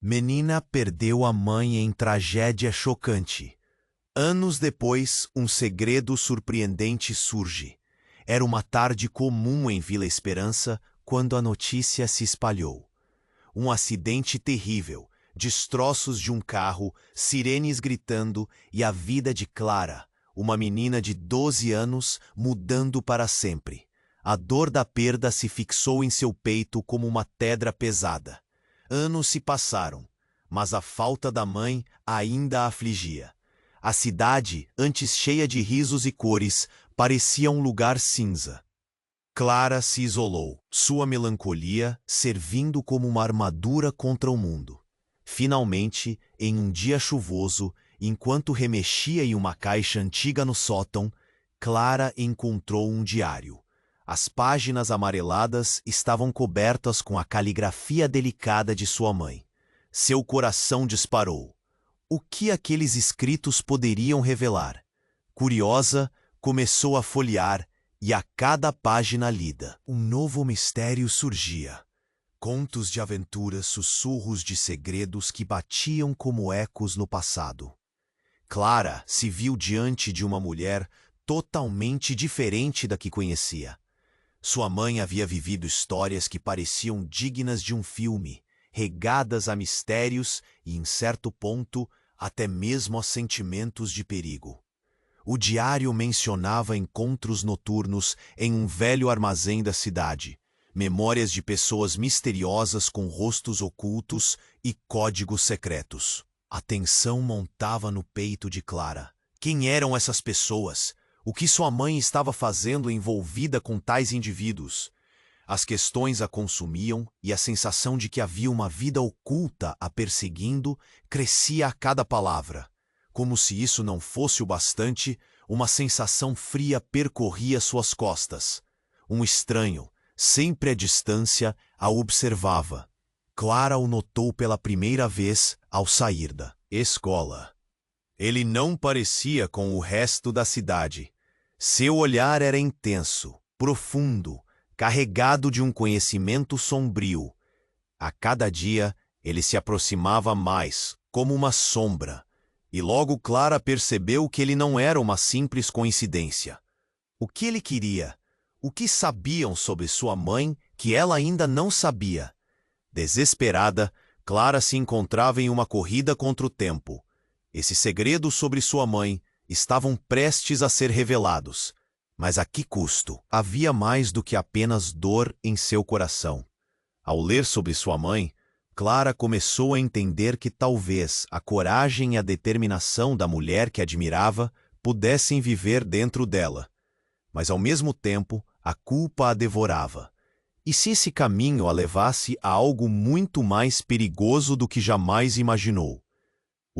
Menina perdeu a mãe em tragédia chocante. Anos depois, um segredo surpreendente surge. Era uma tarde comum em Vila Esperança quando a notícia se espalhou. Um acidente terrível, destroços de um carro, sirenes gritando e a vida de Clara, uma menina de 12 anos, mudando para sempre. A dor da perda se fixou em seu peito como uma pedra pesada. Anos se passaram, mas a falta da mãe ainda a afligia. A cidade, antes cheia de risos e cores, parecia um lugar cinza. Clara se isolou, sua melancolia servindo como uma armadura contra o mundo. Finalmente, em um dia chuvoso, enquanto remexia em uma caixa antiga no sótão, Clara encontrou um diário. As páginas amareladas estavam cobertas com a caligrafia delicada de sua mãe. Seu coração disparou. O que aqueles escritos poderiam revelar? Curiosa, começou a folhear e a cada página lida, um novo mistério surgia. Contos de aventuras, sussurros de segredos que batiam como ecos no passado. Clara se viu diante de uma mulher totalmente diferente da que conhecia. Sua mãe havia vivido histórias que pareciam dignas de um filme, regadas a mistérios e, em certo ponto, até mesmo a sentimentos de perigo. O diário mencionava encontros noturnos em um velho armazém da cidade, memórias de pessoas misteriosas com rostos ocultos e códigos secretos. A tensão montava no peito de Clara. Quem eram essas pessoas? O que sua mãe estava fazendo envolvida com tais indivíduos? As questões a consumiam e a sensação de que havia uma vida oculta a perseguindo crescia a cada palavra. Como se isso não fosse o bastante, uma sensação fria percorria suas costas. Um estranho, sempre à distância, a observava. Clara o notou pela primeira vez ao sair da escola. Ele não parecia com o resto da cidade. Seu olhar era intenso, profundo, carregado de um conhecimento sombrio. A cada dia, ele se aproximava mais, como uma sombra. E logo Clara percebeu que ele não era uma simples coincidência. O que ele queria? O que sabiam sobre sua mãe que ela ainda não sabia? Desesperada, Clara se encontrava em uma corrida contra o tempo. Esses segredos sobre sua mãe estavam prestes a ser revelados. Mas a que custo? Havia mais do que apenas dor em seu coração. Ao ler sobre sua mãe, Clara começou a entender que talvez a coragem e a determinação da mulher que admirava pudessem viver dentro dela. Mas ao mesmo tempo, a culpa a devorava. E se esse caminho a levasse a algo muito mais perigoso do que jamais imaginou?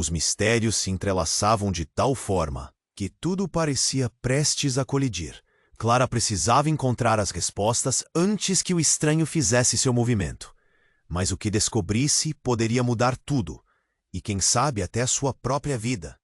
Os mistérios se entrelaçavam de tal forma que tudo parecia prestes a colidir. Clara precisava encontrar as respostas antes que o estranho fizesse seu movimento. Mas o que descobrisse poderia mudar tudo, e quem sabe até a sua própria vida.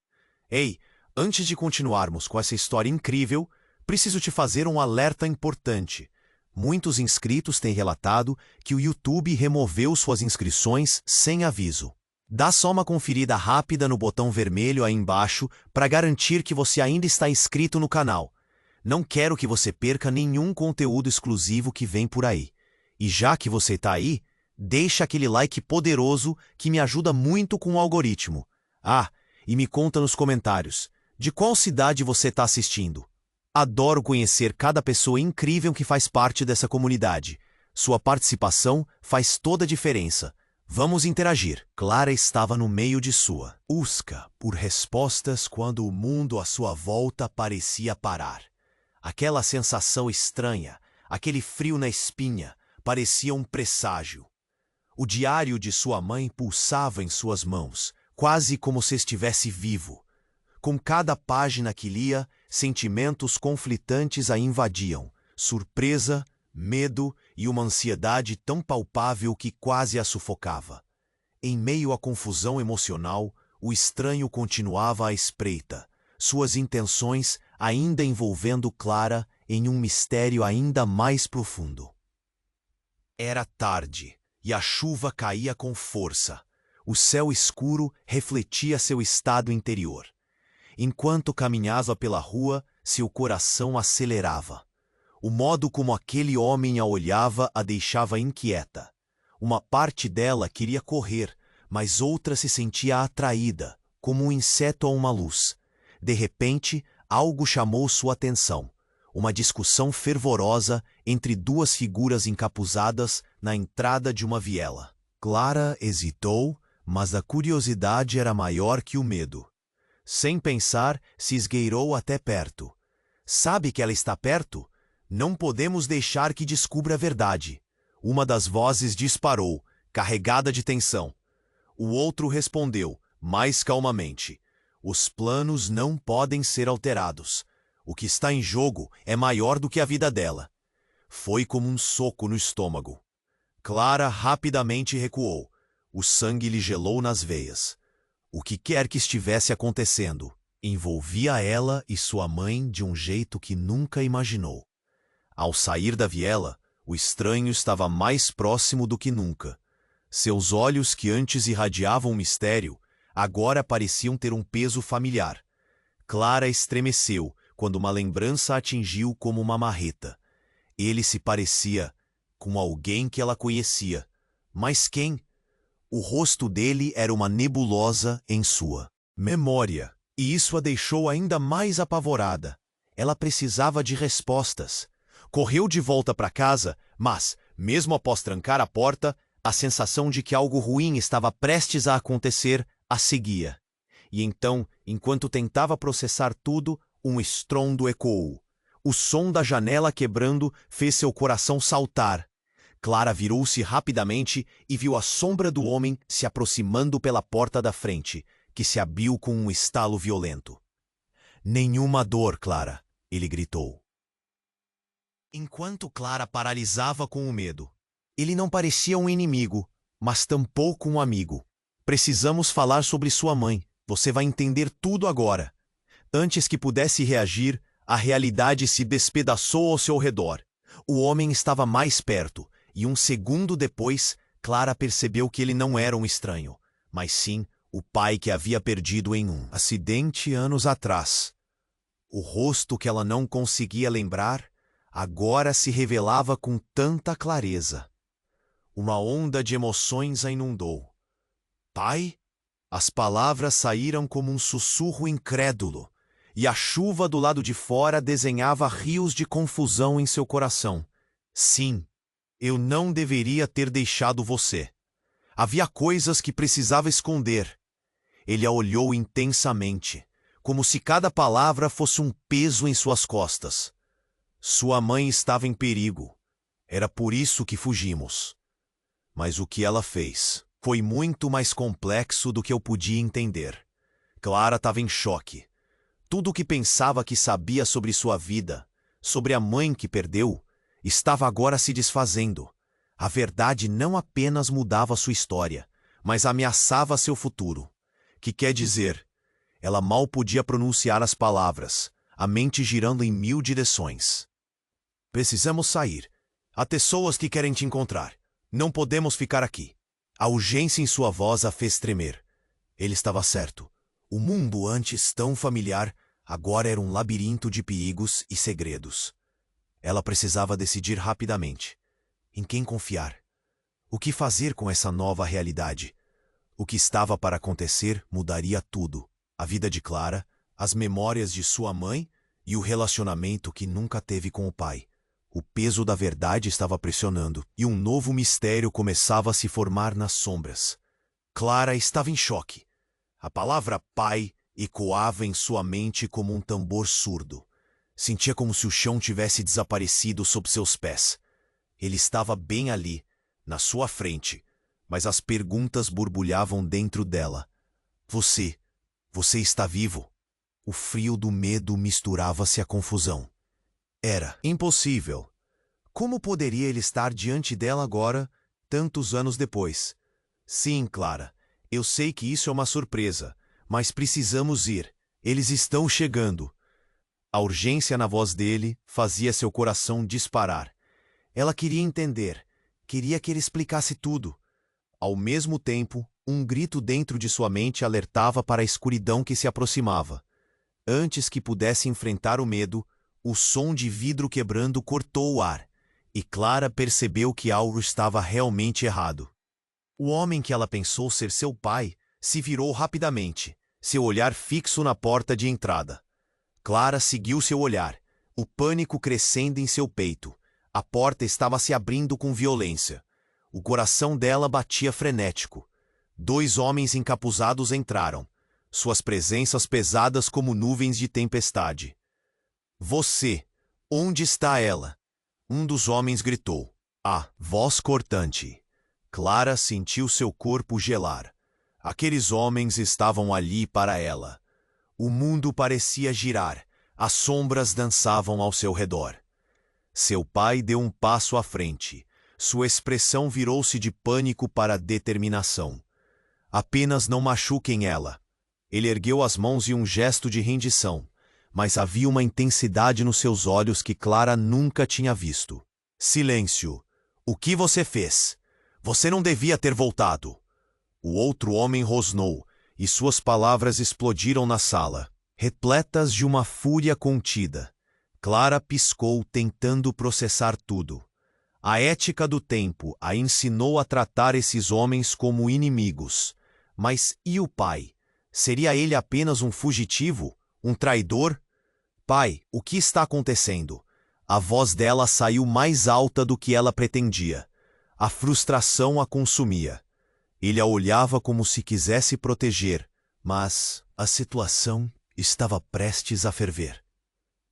Ei, antes de continuarmos com essa história incrível, preciso te fazer um alerta importante. Muitos inscritos têm relatado que o YouTube removeu suas inscrições sem aviso. Dá só uma conferida rápida no botão vermelho aí embaixo para garantir que você ainda está inscrito no canal. Não quero que você perca nenhum conteúdo exclusivo que vem por aí. E já que você está aí, deixa aquele like poderoso que me ajuda muito com o algoritmo. Ah, e me conta nos comentários, de qual cidade você está assistindo? Adoro conhecer cada pessoa incrível que faz parte dessa comunidade. Sua participação faz toda a diferença. Vamos interagir. Clara estava no meio de sua busca por respostas quando o mundo à sua volta parecia parar. Aquela sensação estranha, aquele frio na espinha, parecia um presságio. O diário de sua mãe pulsava em suas mãos, quase como se estivesse vivo. Com cada página que lia, sentimentos conflitantes a invadiam, surpresa, medo e uma ansiedade tão palpável que quase a sufocava. Em meio à confusão emocional, o estranho continuava à espreita, suas intenções ainda envolvendo Clara em um mistério ainda mais profundo. Era tarde, e a chuva caía com força. O céu escuro refletia seu estado interior. Enquanto caminhava pela rua, seu coração acelerava. O modo como aquele homem a olhava a deixava inquieta. Uma parte dela queria correr, mas outra se sentia atraída, como um inseto a uma luz. De repente, algo chamou sua atenção. Uma discussão fervorosa entre duas figuras encapuzadas na entrada de uma viela. Clara hesitou, mas a curiosidade era maior que o medo. Sem pensar, se esgueirou até perto. Sabe que ela está perto? Não podemos deixar que descubra a verdade. Uma das vozes disparou, carregada de tensão. O outro respondeu, mais calmamente: os planos não podem ser alterados. O que está em jogo é maior do que a vida dela. Foi como um soco no estômago. Clara rapidamente recuou. O sangue lhe gelou nas veias. O que quer que estivesse acontecendo, envolvia ela e sua mãe de um jeito que nunca imaginou. Ao sair da viela, o estranho estava mais próximo do que nunca. Seus olhos, que antes irradiavam mistério, agora pareciam ter um peso familiar. Clara estremeceu quando uma lembrança a atingiu como uma marreta. Ele se parecia com alguém que ela conhecia. Mas quem? O rosto dele era uma nebulosa em sua memória, e isso a deixou ainda mais apavorada. Ela precisava de respostas. Correu de volta para casa, mas, mesmo após trancar a porta, a sensação de que algo ruim estava prestes a acontecer a seguia. E então, enquanto tentava processar tudo, um estrondo ecoou. O som da janela quebrando fez seu coração saltar. Clara virou-se rapidamente e viu a sombra do homem se aproximando pela porta da frente, que se abriu com um estalo violento. Nenhuma dor, Clara, ele gritou. Enquanto Clara paralisava com o medo. Ele não parecia um inimigo, mas tampouco um amigo. Precisamos falar sobre sua mãe. Você vai entender tudo agora. Antes que pudesse reagir, a realidade se despedaçou ao seu redor. O homem estava mais perto, e um segundo depois, Clara percebeu que ele não era um estranho, mas sim o pai que havia perdido em um acidente anos atrás. O rosto que ela não conseguia lembrar, agora se revelava com tanta clareza. Uma onda de emoções a inundou. Pai? As palavras saíram como um sussurro incrédulo, e a chuva do lado de fora desenhava rios de confusão em seu coração. Sim, eu não deveria ter deixado você. Havia coisas que precisava esconder. Ele a olhou intensamente, como se cada palavra fosse um peso em suas costas. Sua mãe estava em perigo. Era por isso que fugimos. Mas o que ela fez foi muito mais complexo do que eu podia entender. Clara estava em choque. Tudo o que pensava que sabia sobre sua vida, sobre a mãe que perdeu, estava agora se desfazendo. A verdade não apenas mudava sua história, mas ameaçava seu futuro. Que quer dizer, ela mal podia pronunciar as palavras, a mente girando em 1000 direções. Precisamos sair. Há pessoas que querem te encontrar. Não podemos ficar aqui. A urgência em sua voz a fez tremer. Ele estava certo. O mundo antes tão familiar, agora era um labirinto de perigos e segredos. Ela precisava decidir rapidamente. Em quem confiar? O que fazer com essa nova realidade? O que estava para acontecer mudaria tudo. A vida de Clara, as memórias de sua mãe e o relacionamento que nunca teve com o pai. O peso da verdade estava pressionando, e um novo mistério começava a se formar nas sombras. Clara estava em choque. A palavra pai ecoava em sua mente como um tambor surdo. Sentia como se o chão tivesse desaparecido sob seus pés. Ele estava bem ali, na sua frente, mas as perguntas borbulhavam dentro dela. Você está vivo? O frio do medo misturava-se à confusão. Era impossível. Como poderia ele estar diante dela agora, tantos anos depois? Sim, Clara, eu sei que isso é uma surpresa, mas precisamos ir. Eles estão chegando. A urgência na voz dele fazia seu coração disparar. Ela queria entender, queria que ele explicasse tudo. Ao mesmo tempo, Um grito dentro de sua mente alertava para a escuridão que se aproximava. Antes que pudesse enfrentar o medo, o som de vidro quebrando cortou o ar, e Clara percebeu que algo estava realmente errado. O homem que ela pensou ser seu pai se virou rapidamente, seu olhar fixo na porta de entrada. Clara seguiu seu olhar, o pânico crescendo em seu peito. A porta estava se abrindo com violência. O coração dela batia frenético. 2 homens encapuzados entraram, suas presenças pesadas como nuvens de tempestade. Você, onde está ela? Um dos homens gritou. A voz cortante. Clara sentiu seu corpo gelar. Aqueles homens estavam ali para ela. O mundo parecia girar, as sombras dançavam ao seu redor. Seu pai deu um passo à frente. Sua expressão virou-se de pânico para determinação. Apenas não machuquem ela. Ele ergueu as mãos em um gesto de rendição, mas havia uma intensidade nos seus olhos que Clara nunca tinha visto. Silêncio. O que você fez? Você não devia ter voltado. O outro homem rosnou, e suas palavras explodiram na sala, repletas de uma fúria contida. Clara piscou, tentando processar tudo. A ética do tempo a ensinou a tratar esses homens como inimigos. Mas e o pai? Seria ele apenas um fugitivo? Um traidor? Pai, o que está acontecendo? A voz dela saiu mais alta do que ela pretendia. A frustração a consumia. Ele a olhava como se quisesse proteger, mas a situação estava prestes a ferver.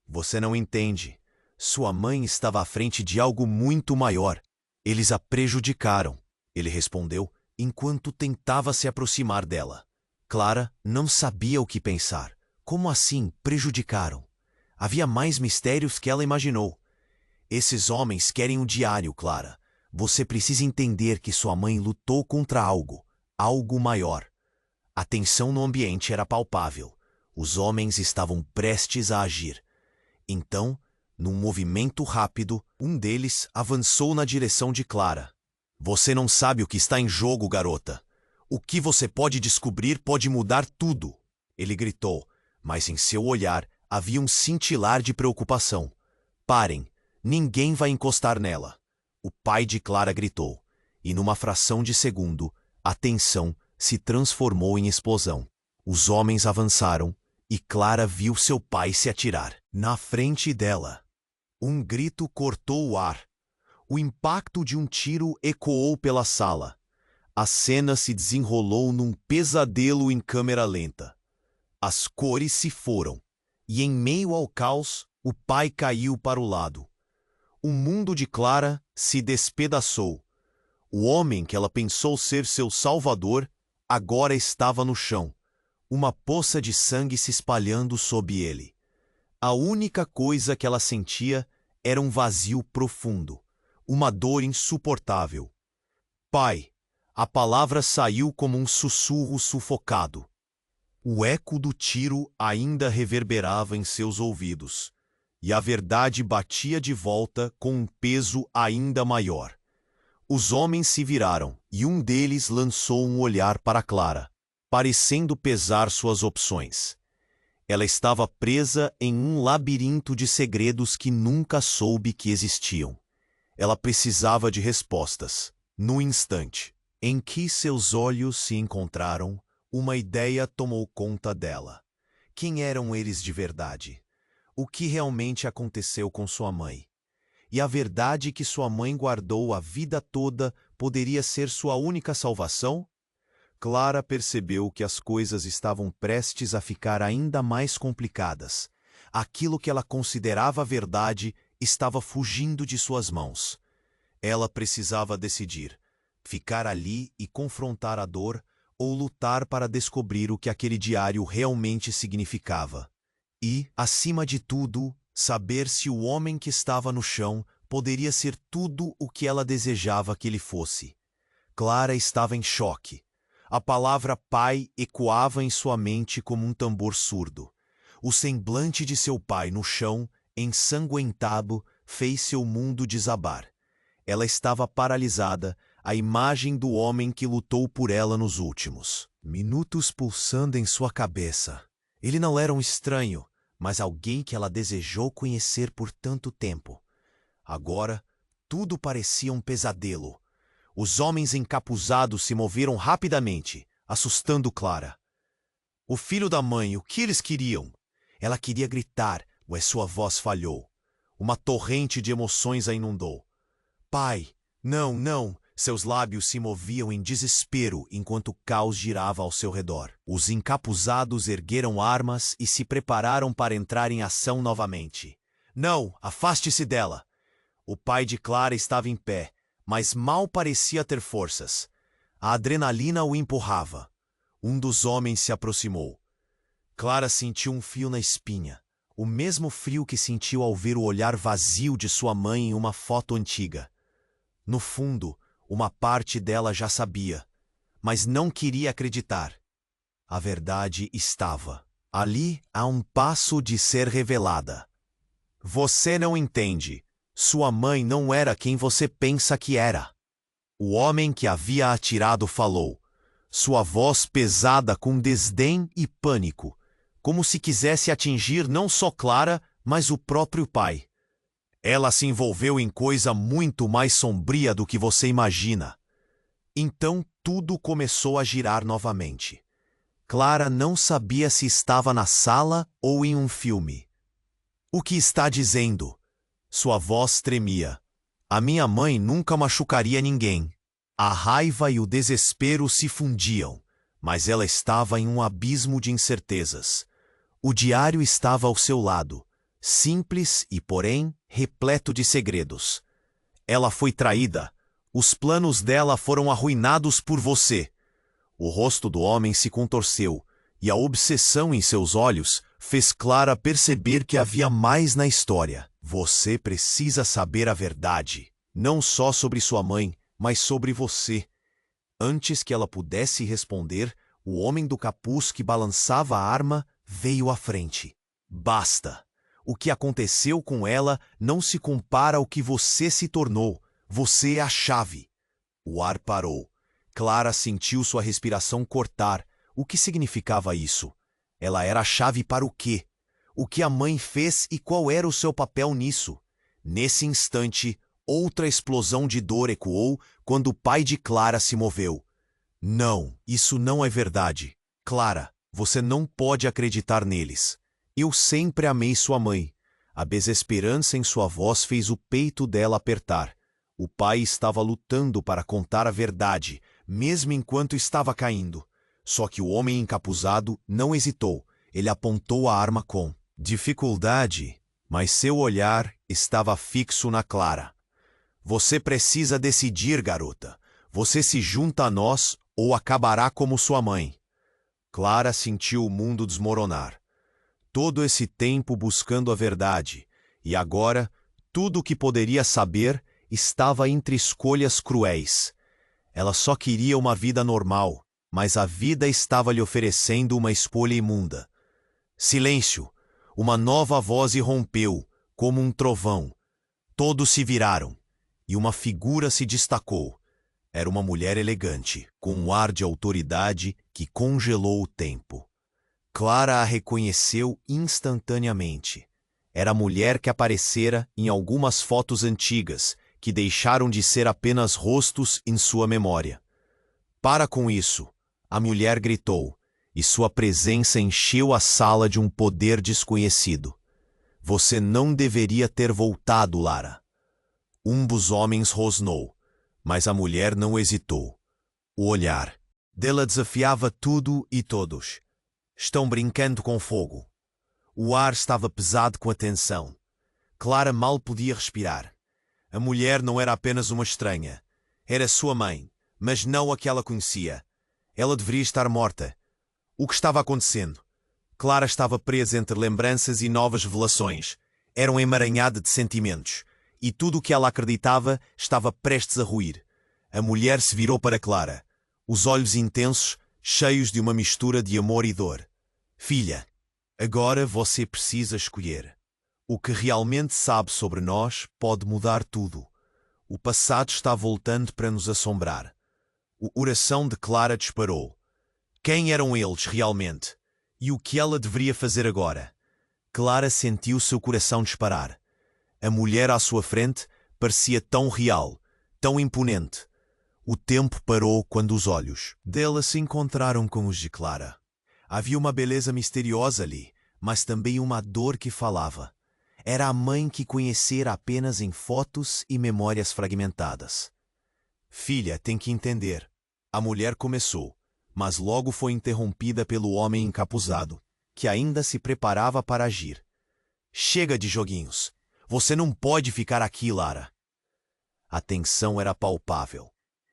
Você não entende. Sua mãe estava à frente de algo muito maior. Eles a prejudicaram, ele respondeu, enquanto tentava se aproximar dela. Clara não sabia o que pensar. Como assim prejudicaram? Havia mais mistérios que ela imaginou. Esses homens querem o diário, Clara. Você precisa entender que sua mãe lutou contra algo maior. A tensão no ambiente era palpável. Os homens estavam prestes a agir. Então, num movimento rápido, um deles avançou na direção de Clara. Você não sabe o que está em jogo, garota. O que você pode descobrir pode mudar tudo. Ele gritou, mas em seu olhar havia um cintilar de preocupação. Parem, ninguém vai encostar nela. O pai de Clara gritou, e numa fração de segundo, a tensão se transformou em explosão. Os homens avançaram, e Clara viu seu pai se atirar. Na frente dela, um grito cortou o ar. O impacto de um tiro ecoou pela sala. A cena se desenrolou num pesadelo em câmera lenta. As cores se foram, e em meio ao caos, o pai caiu para o lado. O mundo de Clara se despedaçou. O homem que ela pensou ser seu salvador agora estava no chão, uma poça de sangue se espalhando sob ele. A única coisa que ela sentia era um vazio profundo, uma dor insuportável. Pai, a palavra saiu como um sussurro sufocado. O eco do tiro ainda reverberava em seus ouvidos, e a verdade batia de volta com um peso ainda maior. Os homens se viraram, e um deles lançou um olhar para Clara, parecendo pesar suas opções. Ela estava presa em um labirinto de segredos que nunca soube que existiam. Ela precisava de respostas. No instante em que seus olhos se encontraram, uma ideia tomou conta dela. Quem eram eles de verdade? O que realmente aconteceu com sua mãe? E a verdade que sua mãe guardou a vida toda poderia ser sua única salvação? Clara percebeu que as coisas estavam prestes a ficar ainda mais complicadas. Aquilo que ela considerava verdade estava fugindo de suas mãos. Ela precisava decidir: ficar ali e confrontar a dor, ou lutar para descobrir o que aquele diário realmente significava. E, acima de tudo, saber se o homem que estava no chão poderia ser tudo o que ela desejava que ele fosse. Clara estava em choque. A palavra pai ecoava em sua mente como um tambor surdo. O semblante de seu pai no chão, ensanguentado, fez seu mundo desabar. Ela estava paralisada, a imagem do homem que lutou por ela nos últimos minutos pulsando em sua cabeça. Ele não era um estranho, mas alguém que ela desejou conhecer por tanto tempo. Agora, tudo parecia um pesadelo. Os homens encapuzados se moveram rapidamente, assustando Clara. O filho da mãe, o que eles queriam? Ela queria gritar, mas sua voz falhou. Uma torrente de emoções a inundou. Pai, não, não! Seus lábios se moviam em desespero enquanto o caos girava ao seu redor. Os encapuzados ergueram armas e se prepararam para entrar em ação novamente. Não, afaste-se dela! O pai de Clara estava em pé, mas mal parecia ter forças. A adrenalina o empurrava. Um dos homens se aproximou. Clara sentiu um frio na espinha, o mesmo frio que sentiu ao ver o olhar vazio de sua mãe em uma foto antiga. No fundo, uma parte dela já sabia, mas não queria acreditar. A verdade estava ali, a um passo de ser revelada. Você não entende. Sua mãe não era quem você pensa que era. O homem que havia atirado falou, sua voz pesada com desdém e pânico, como se quisesse atingir não só Clara, mas o próprio pai. Ela se envolveu em coisa muito mais sombria do que você imagina. Então tudo começou a girar novamente. Clara não sabia se estava na sala ou em um filme. O que está dizendo? Sua voz tremia. A minha mãe nunca machucaria ninguém. A raiva e o desespero se fundiam, mas ela estava em um abismo de incertezas. O diário estava ao seu lado, simples e, porém, repleto de segredos. Ela foi traída. Os planos dela foram arruinados por você. O rosto do homem se contorceu, e a obsessão em seus olhos fez Clara perceber que havia mais na história. Você precisa saber a verdade, não só sobre sua mãe, mas sobre você. Antes que ela pudesse responder, o homem do capuz que balançava a arma veio à frente. Basta! O que aconteceu com ela não se compara ao que você se tornou. Você é a chave. O ar parou. Clara sentiu sua respiração cortar. O que significava isso? Ela era a chave para o quê? O que a mãe fez e qual era o seu papel nisso? Nesse instante, outra explosão de dor ecoou quando o pai de Clara se moveu. Não, isso não é verdade. Clara, você não pode acreditar neles. Eu sempre amei sua mãe. A desesperança em sua voz fez o peito dela apertar. O pai estava lutando para contar a verdade, mesmo enquanto estava caindo. Só que o homem encapuzado não hesitou. Ele apontou a arma com dificuldade, mas seu olhar estava fixo na Clara. Você precisa decidir, garota. Você se junta a nós ou acabará como sua mãe. Clara sentiu o mundo desmoronar. Todo esse tempo buscando a verdade, e agora, tudo o que poderia saber estava entre escolhas cruéis. Ela só queria uma vida normal, mas a vida estava lhe oferecendo uma escolha imunda. Silêncio! Uma nova voz irrompeu, como um trovão. Todos se viraram, e uma figura se destacou. Era uma mulher elegante, com um ar de autoridade que congelou o tempo. Clara a reconheceu instantaneamente. Era a mulher que aparecera em algumas fotos antigas, que deixaram de ser apenas rostos em sua memória. Para com isso! A mulher gritou, e sua presença encheu a sala de um poder desconhecido. Você não deveria ter voltado, Lara. Um dos homens rosnou, mas a mulher não hesitou. O olhar dela desafiava tudo e todos. Estão brincando com fogo. O ar estava pesado com a tensão. Clara mal podia respirar. A mulher não era apenas uma estranha. Era sua mãe, mas não a que ela conhecia. Ela deveria estar morta. O que estava acontecendo? Clara estava presa entre lembranças e novas revelações. Era um emaranhado de sentimentos. E tudo o que ela acreditava estava prestes a ruir. A mulher se virou para Clara. Os olhos intensos, cheios de uma mistura de amor e dor. Filha, agora você precisa escolher. O que realmente sabe sobre nós pode mudar tudo. O passado está voltando para nos assombrar. O coração de Clara disparou. Quem eram eles realmente? E o que ela deveria fazer agora? Clara sentiu seu coração disparar. A mulher à sua frente parecia tão real, tão imponente. O tempo parou quando os olhos dela se encontraram com os de Clara. Havia uma beleza misteriosa ali, mas também uma dor que falava. Era a mãe que conhecera apenas em fotos e memórias fragmentadas. Filha, tem que entender. A mulher começou, mas logo foi interrompida pelo homem encapuzado, que ainda se preparava para agir. Chega de joguinhos. Você não pode ficar aqui, Lara. A tensão era palpável.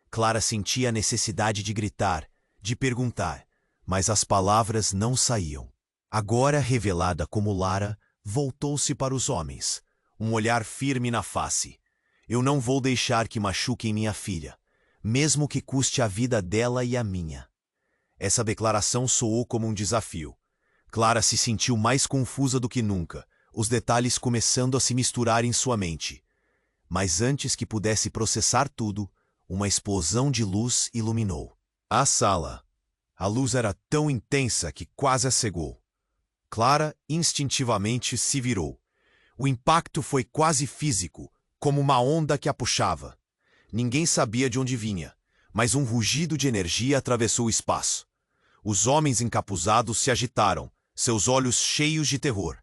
Clara sentia a necessidade de gritar, de perguntar, mas as palavras não saíam. Agora revelada como Lara, voltou-se para os homens, um olhar firme na face. Eu não vou deixar que machuquem minha filha, mesmo que custe a vida dela e a minha. Essa declaração soou como um desafio. Clara se sentiu mais confusa do que nunca, os detalhes começando a se misturar em sua mente. Mas antes que pudesse processar tudo, uma explosão de luz iluminou a sala. A luz era tão intensa que quase a cegou. Clara instintivamente se virou. O impacto foi quase físico, como uma onda que a puxava. Ninguém sabia de onde vinha, mas um rugido de energia atravessou o espaço. Os homens encapuzados se agitaram, seus olhos cheios de terror.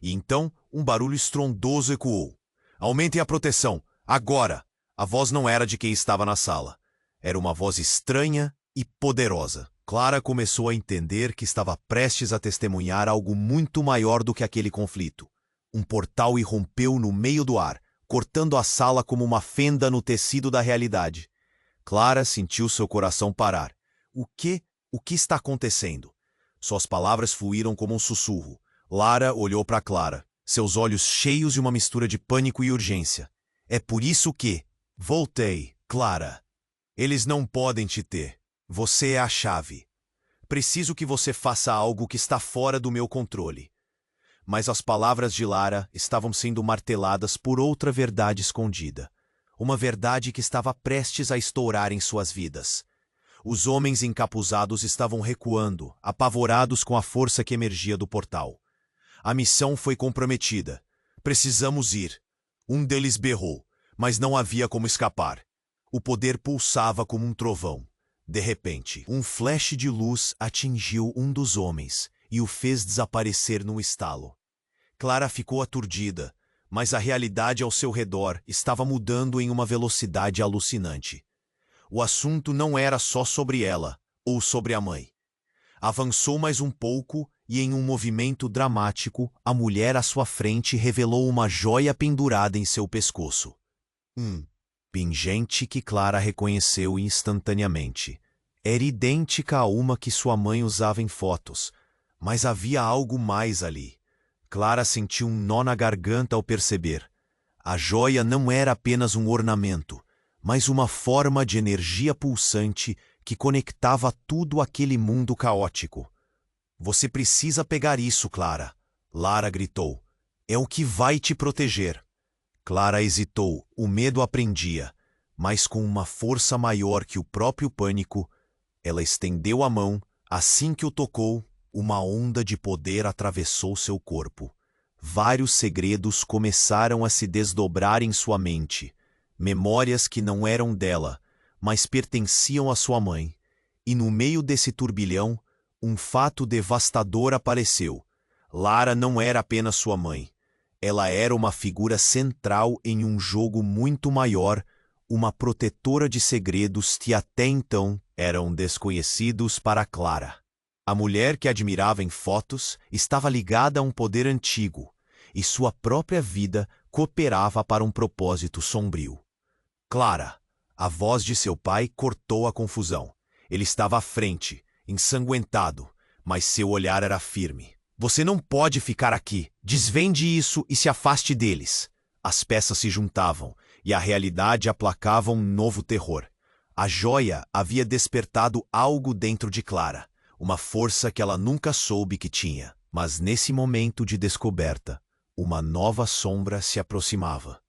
E então um barulho estrondoso ecoou. Aumentem a proteção, agora! A voz não era de quem estava na sala. Era uma voz estranha e poderosa. Clara começou a entender que estava prestes a testemunhar algo muito maior do que aquele conflito. Um portal irrompeu no meio do ar, cortando a sala como uma fenda no tecido da realidade. Clara sentiu seu coração parar. O que está acontecendo? Suas palavras fluíram como um sussurro. Lara olhou para Clara, seus olhos cheios de uma mistura de pânico e urgência. É por isso que... Voltei, Clara. Eles não podem te ter. Você é a chave. Preciso que você faça algo que está fora do meu controle. Mas as palavras de Lara estavam sendo marteladas por outra verdade escondida. Uma verdade que estava prestes a estourar em suas vidas. Os homens encapuzados estavam recuando, apavorados com a força que emergia do portal. A missão foi comprometida. Precisamos ir. Um deles berrou, mas não havia como escapar. O poder pulsava como um trovão. De repente, um flash de luz atingiu um dos homens e o fez desaparecer num estalo. Clara ficou aturdida, mas a realidade ao seu redor estava mudando em uma velocidade alucinante. O assunto não era só sobre ela ou sobre a mãe. Avançou mais um pouco e, em um movimento dramático, a mulher à sua frente revelou uma joia pendurada em seu pescoço. Pingente que Clara reconheceu instantaneamente. Era idêntica a uma que sua mãe usava em fotos, mas havia algo mais ali. Clara sentiu um nó na garganta ao perceber. A joia não era apenas um ornamento, mas uma forma de energia pulsante que conectava tudo àquele mundo caótico. Você precisa pegar isso, Clara. Lara gritou. É o que vai te proteger. Clara hesitou, o medo a prendia, mas com uma força maior que o próprio pânico, ela estendeu a mão. Assim que o tocou, uma onda de poder atravessou seu corpo. Vários segredos começaram a se desdobrar em sua mente, memórias que não eram dela, mas pertenciam à sua mãe. E no meio desse turbilhão, um fato devastador apareceu. Lara não era apenas sua mãe. Ela era uma figura central em um jogo muito maior, uma protetora de segredos que até então eram desconhecidos para Clara. A mulher que admirava em fotos estava ligada a um poder antigo, e sua própria vida cooperava para um propósito sombrio. Clara, a voz de seu pai cortou a confusão. Ele estava à frente, ensanguentado, mas seu olhar era firme. Você não pode ficar aqui. Desvende isso e se afaste deles. As peças se juntavam, e a realidade aplacava um novo terror. A joia havia despertado algo dentro de Clara, uma força que ela nunca soube que tinha. Mas nesse momento de descoberta, uma nova sombra se aproximava.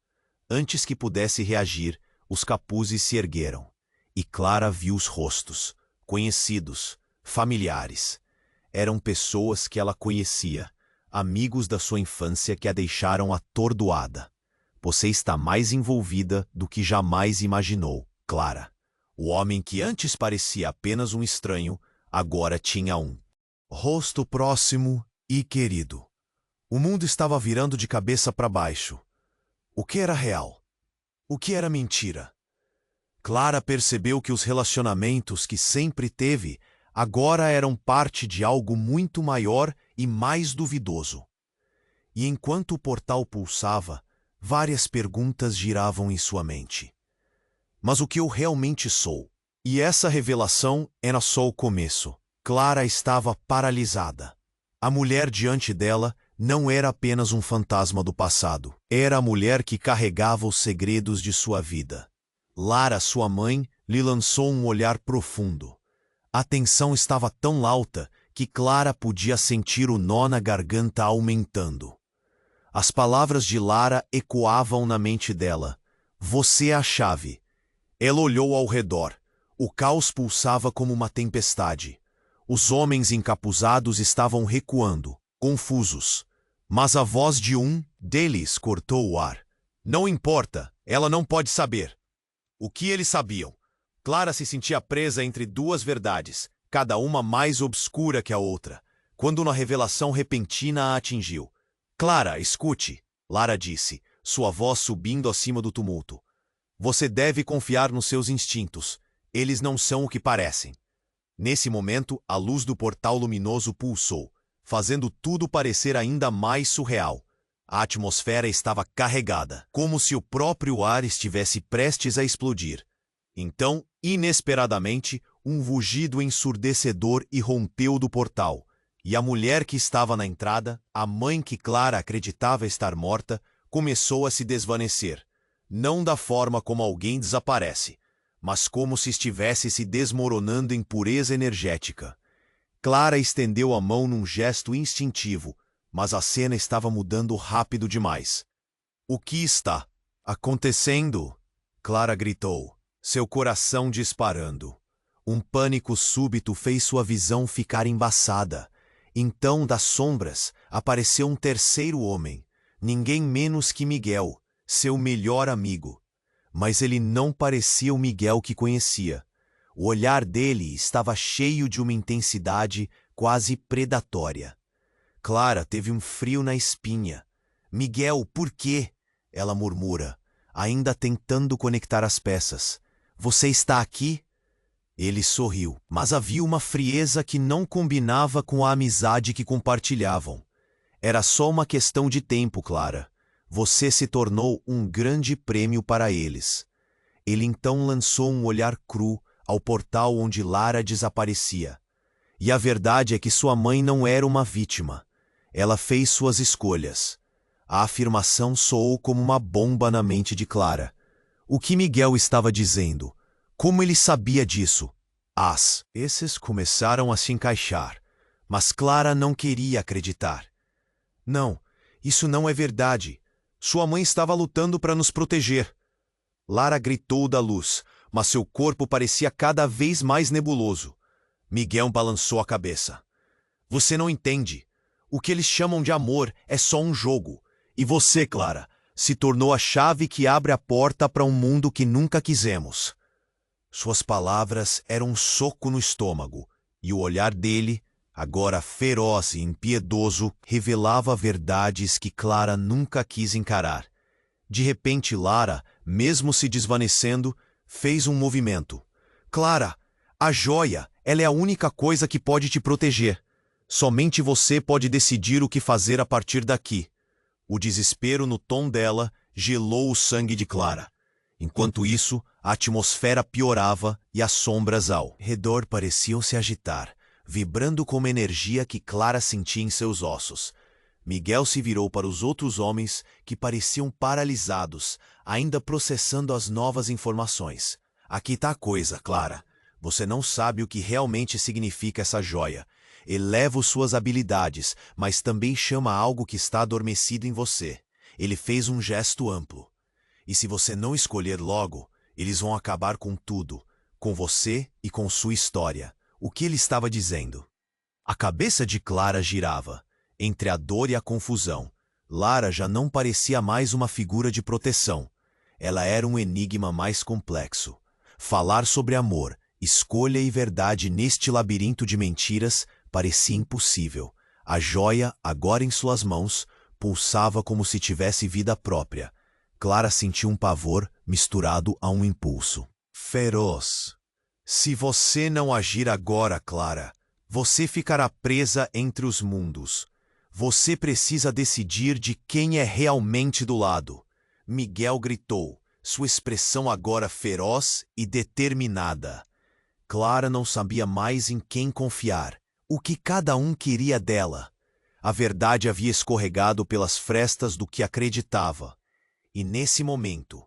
Antes que pudesse reagir, os capuzes se ergueram, e Clara viu os rostos, conhecidos, familiares. Eram pessoas que ela conhecia, amigos da sua infância que a deixaram atordoada. Você está mais envolvida do que jamais imaginou, Clara. O homem que antes parecia apenas um estranho, agora tinha um rosto próximo e querido. O mundo estava virando de cabeça para baixo. O que era real? O que era mentira? Clara percebeu que os relacionamentos que sempre teve agora eram parte de algo muito maior e mais duvidoso. E enquanto o portal pulsava, várias perguntas giravam em sua mente. Mas o que eu realmente sou? E essa revelação era só o começo. Clara estava paralisada. A mulher diante dela não era apenas um fantasma do passado. Era a mulher que carregava os segredos de sua vida. Lara, sua mãe, lhe lançou um olhar profundo. A tensão estava tão alta que Clara podia sentir o nó na garganta aumentando. As palavras de Lara ecoavam na mente dela. Você é a chave. Ela olhou ao redor. O caos pulsava como uma tempestade. Os homens encapuzados estavam recuando, confusos. Mas a voz de um deles cortou o ar. Não importa, ela não pode saber. O que eles sabiam? Clara se sentia presa entre duas verdades, cada uma mais obscura que a outra, quando uma revelação repentina a atingiu. Clara, escute, Lara disse, sua voz subindo acima do tumulto. Você deve confiar nos seus instintos. Eles não são o que parecem. Nesse momento, a luz do portal luminoso pulsou, fazendo tudo parecer ainda mais surreal. A atmosfera estava carregada, como se o próprio ar estivesse prestes a explodir. Então, inesperadamente, um rugido ensurdecedor irrompeu do portal, e a mulher que estava na entrada, a mãe que Clara acreditava estar morta, começou a se desvanecer. Não da forma como alguém desaparece, mas como se estivesse se desmoronando em pureza energética. Clara estendeu a mão num gesto instintivo, mas a cena estava mudando rápido demais. O que está acontecendo? Clara gritou, seu coração disparando. Um pânico súbito fez sua visão ficar embaçada. Então, das sombras, apareceu um terceiro homem, ninguém menos que Miguel, seu melhor amigo. Mas ele não parecia o Miguel que conhecia. O olhar dele estava cheio de uma intensidade quase predatória. Clara teve um frio na espinha. Miguel, por quê? Ela murmura, ainda tentando conectar as peças. Você está aqui? Ele sorriu, mas havia uma frieza que não combinava com a amizade que compartilhavam. Era só uma questão de tempo, Clara. Você se tornou um grande prêmio para eles. Ele então lançou um olhar cru ao portal onde Lara desaparecia. E a verdade é que sua mãe não era uma vítima. Ela fez suas escolhas. A afirmação soou como uma bomba na mente de Clara. O que Miguel estava dizendo? Como ele sabia disso? Esses começaram a se encaixar, mas Clara não queria acreditar. Não, isso não é verdade. Sua mãe estava lutando para nos proteger. Lara gritou da luz, mas seu corpo parecia cada vez mais nebuloso. Miguel balançou a cabeça. Você não entende. O que eles chamam de amor é só um jogo. E você, Clara, se tornou a chave que abre a porta para um mundo que nunca quisemos. Suas palavras eram um soco no estômago, e o olhar dele, agora feroz e impiedoso, revelava verdades que Clara nunca quis encarar. De repente, Lara, mesmo se desvanecendo, fez um movimento. Clara, a joia, ela é a única coisa que pode te proteger. Somente você pode decidir o que fazer a partir daqui. O desespero no tom dela gelou o sangue de Clara. Enquanto isso, a atmosfera piorava e as sombras ao redor pareciam se agitar, vibrando com uma energia que Clara sentia em seus ossos. Miguel se virou para os outros homens que pareciam paralisados, ainda processando as novas informações. Aqui está a coisa, Clara. Você não sabe o que realmente significa essa joia. Eleva suas habilidades, mas também chama algo que está adormecido em você. Ele fez um gesto amplo. E se você não escolher logo, eles vão acabar com tudo, com você e com sua história. O que ele estava dizendo? A cabeça de Clara girava. Entre a dor e a confusão, Lara já não parecia mais uma figura de proteção. Ela era um enigma mais complexo. Falar sobre amor, escolha e verdade neste labirinto de mentiras parecia impossível. A joia, agora em suas mãos, pulsava como se tivesse vida própria. Clara sentiu um pavor misturado a um impulso feroz. Se você não agir agora, Clara, você ficará presa entre os mundos. Você precisa decidir de quem é realmente do lado. Miguel gritou, sua expressão agora feroz e determinada. Clara não sabia mais em quem confiar. O que cada um queria dela. A verdade havia escorregado pelas frestas do que acreditava. E nesse momento,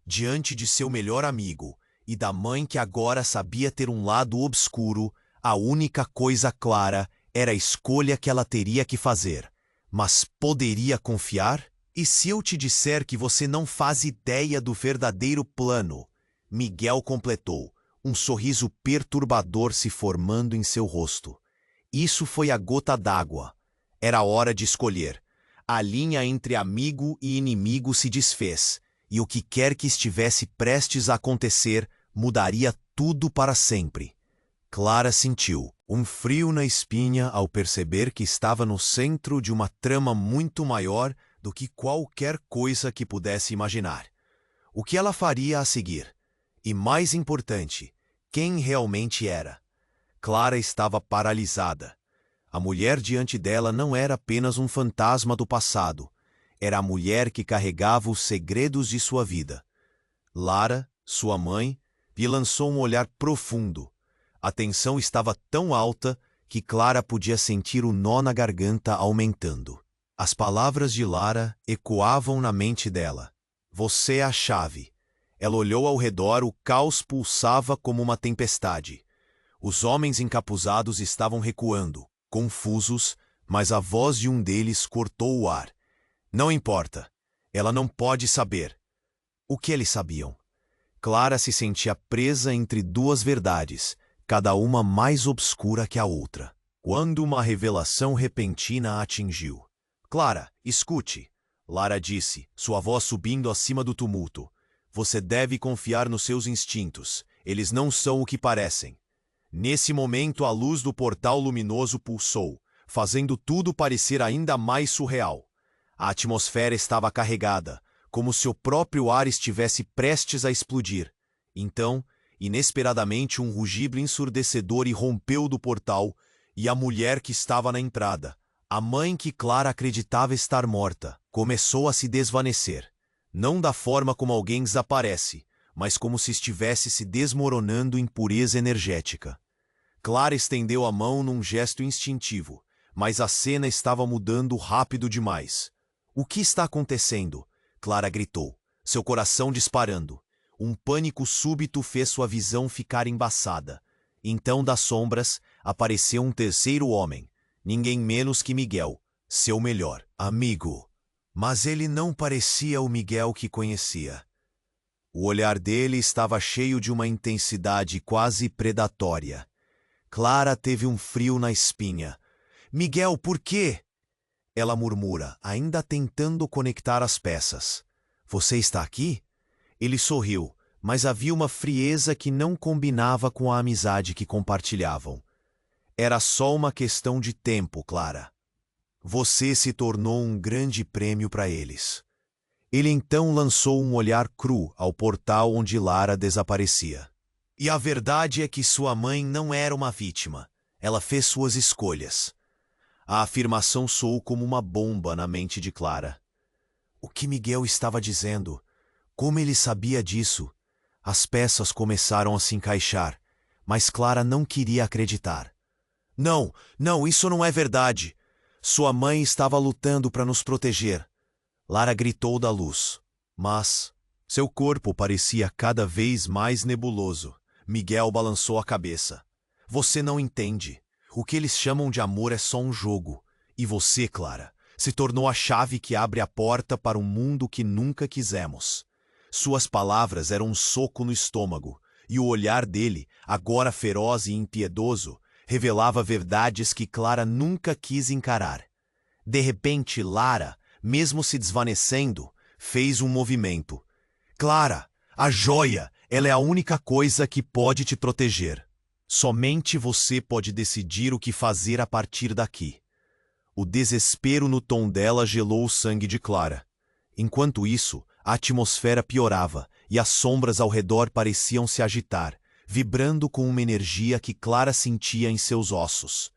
diante de seu melhor amigo e da mãe que agora sabia ter um lado obscuro, a única coisa clara era a escolha que ela teria que fazer. Mas poderia confiar? E se eu te disser que você não faz ideia do verdadeiro plano? Miguel completou, um sorriso perturbador se formando em seu rosto. Isso foi a gota d'água. Era hora de escolher. A linha entre amigo e inimigo se desfez, e o que quer que estivesse prestes a acontecer mudaria tudo para sempre. Clara sentiu um frio na espinha ao perceber que estava no centro de uma trama muito maior do que qualquer coisa que pudesse imaginar. O que ela faria a seguir? E mais importante, quem realmente era? Clara estava paralisada. A mulher diante dela não era apenas um fantasma do passado. Era a mulher que carregava os segredos de sua vida. Lara, sua mãe, lhe lançou um olhar profundo. A tensão estava tão alta que Clara podia sentir o nó na garganta aumentando. As palavras de Lara ecoavam na mente dela. Você é a chave. Ela olhou ao redor, o caos pulsava como uma tempestade. Os homens encapuzados estavam recuando, confusos, mas a voz de um deles cortou o ar. Não importa. Ela não pode saber. O que eles sabiam? Clara se sentia presa entre duas verdades, cada uma mais obscura que a outra. Quando uma revelação repentina a atingiu. Clara, escute, Lara disse, sua voz subindo acima do tumulto. Você deve confiar nos seus instintos. Eles não são o que parecem. Nesse momento, a luz do portal luminoso pulsou, fazendo tudo parecer ainda mais surreal. A atmosfera estava carregada, como se o próprio ar estivesse prestes a explodir. Então, inesperadamente, um rugido ensurdecedor irrompeu do portal, e a mulher que estava na entrada, a mãe que Clara acreditava estar morta, começou a se desvanecer. Não da forma como alguém desaparece, mas como se estivesse se desmoronando em pureza energética. Clara estendeu a mão num gesto instintivo, mas a cena estava mudando rápido demais. O que está acontecendo? Clara gritou, seu coração disparando. Um pânico súbito fez sua visão ficar embaçada. Então, das sombras, apareceu um terceiro homem, ninguém menos que Miguel, seu melhor amigo. Mas ele não parecia o Miguel que conhecia. O olhar dele estava cheio de uma intensidade quase predatória. Clara teve um frio na espinha. Miguel, por quê? Ela murmura, ainda tentando conectar as peças. Você está aqui? Ele sorriu, mas havia uma frieza que não combinava com a amizade que compartilhavam. Era só uma questão de tempo, Clara. Você se tornou um grande prêmio para eles. Ele então lançou um olhar cru ao portal onde Lara desaparecia. E a verdade é que sua mãe não era uma vítima. Ela fez suas escolhas. A afirmação soou como uma bomba na mente de Clara. O que Miguel estava dizendo? Como ele sabia disso? As peças começaram a se encaixar, mas Clara não queria acreditar. Não, isso não é verdade. Sua mãe estava lutando para nos proteger. Lara gritou da luz, mas seu corpo parecia cada vez mais nebuloso. Miguel balançou a cabeça. Você não entende. O que eles chamam de amor é só um jogo. E você, Clara, se tornou a chave que abre a porta para um mundo que nunca quisemos. Suas palavras eram um soco no estômago, e o olhar dele, agora feroz e impiedoso, revelava verdades que Clara nunca quis encarar. De repente, Lara, mesmo se desvanecendo, fez um movimento. Clara, a joia, ela é a única coisa que pode te proteger. Somente você pode decidir o que fazer a partir daqui. O desespero no tom dela gelou o sangue de Clara. Enquanto isso, a atmosfera piorava e as sombras ao redor pareciam se agitar, vibrando com uma energia que Clara sentia em seus ossos.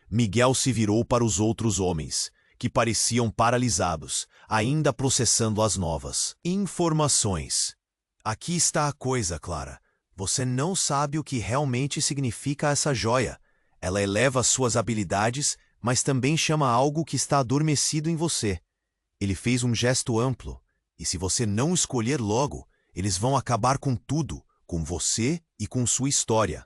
Miguel se virou para os outros homens, que pareciam paralisados, ainda processando as novas informações. Aqui está a coisa, Clara. Você não sabe o que realmente significa essa joia. Ela eleva as suas habilidades, mas também chama algo que está adormecido em você. Ele fez um gesto amplo, e se você não escolher logo, eles vão acabar com tudo, com você e com sua história.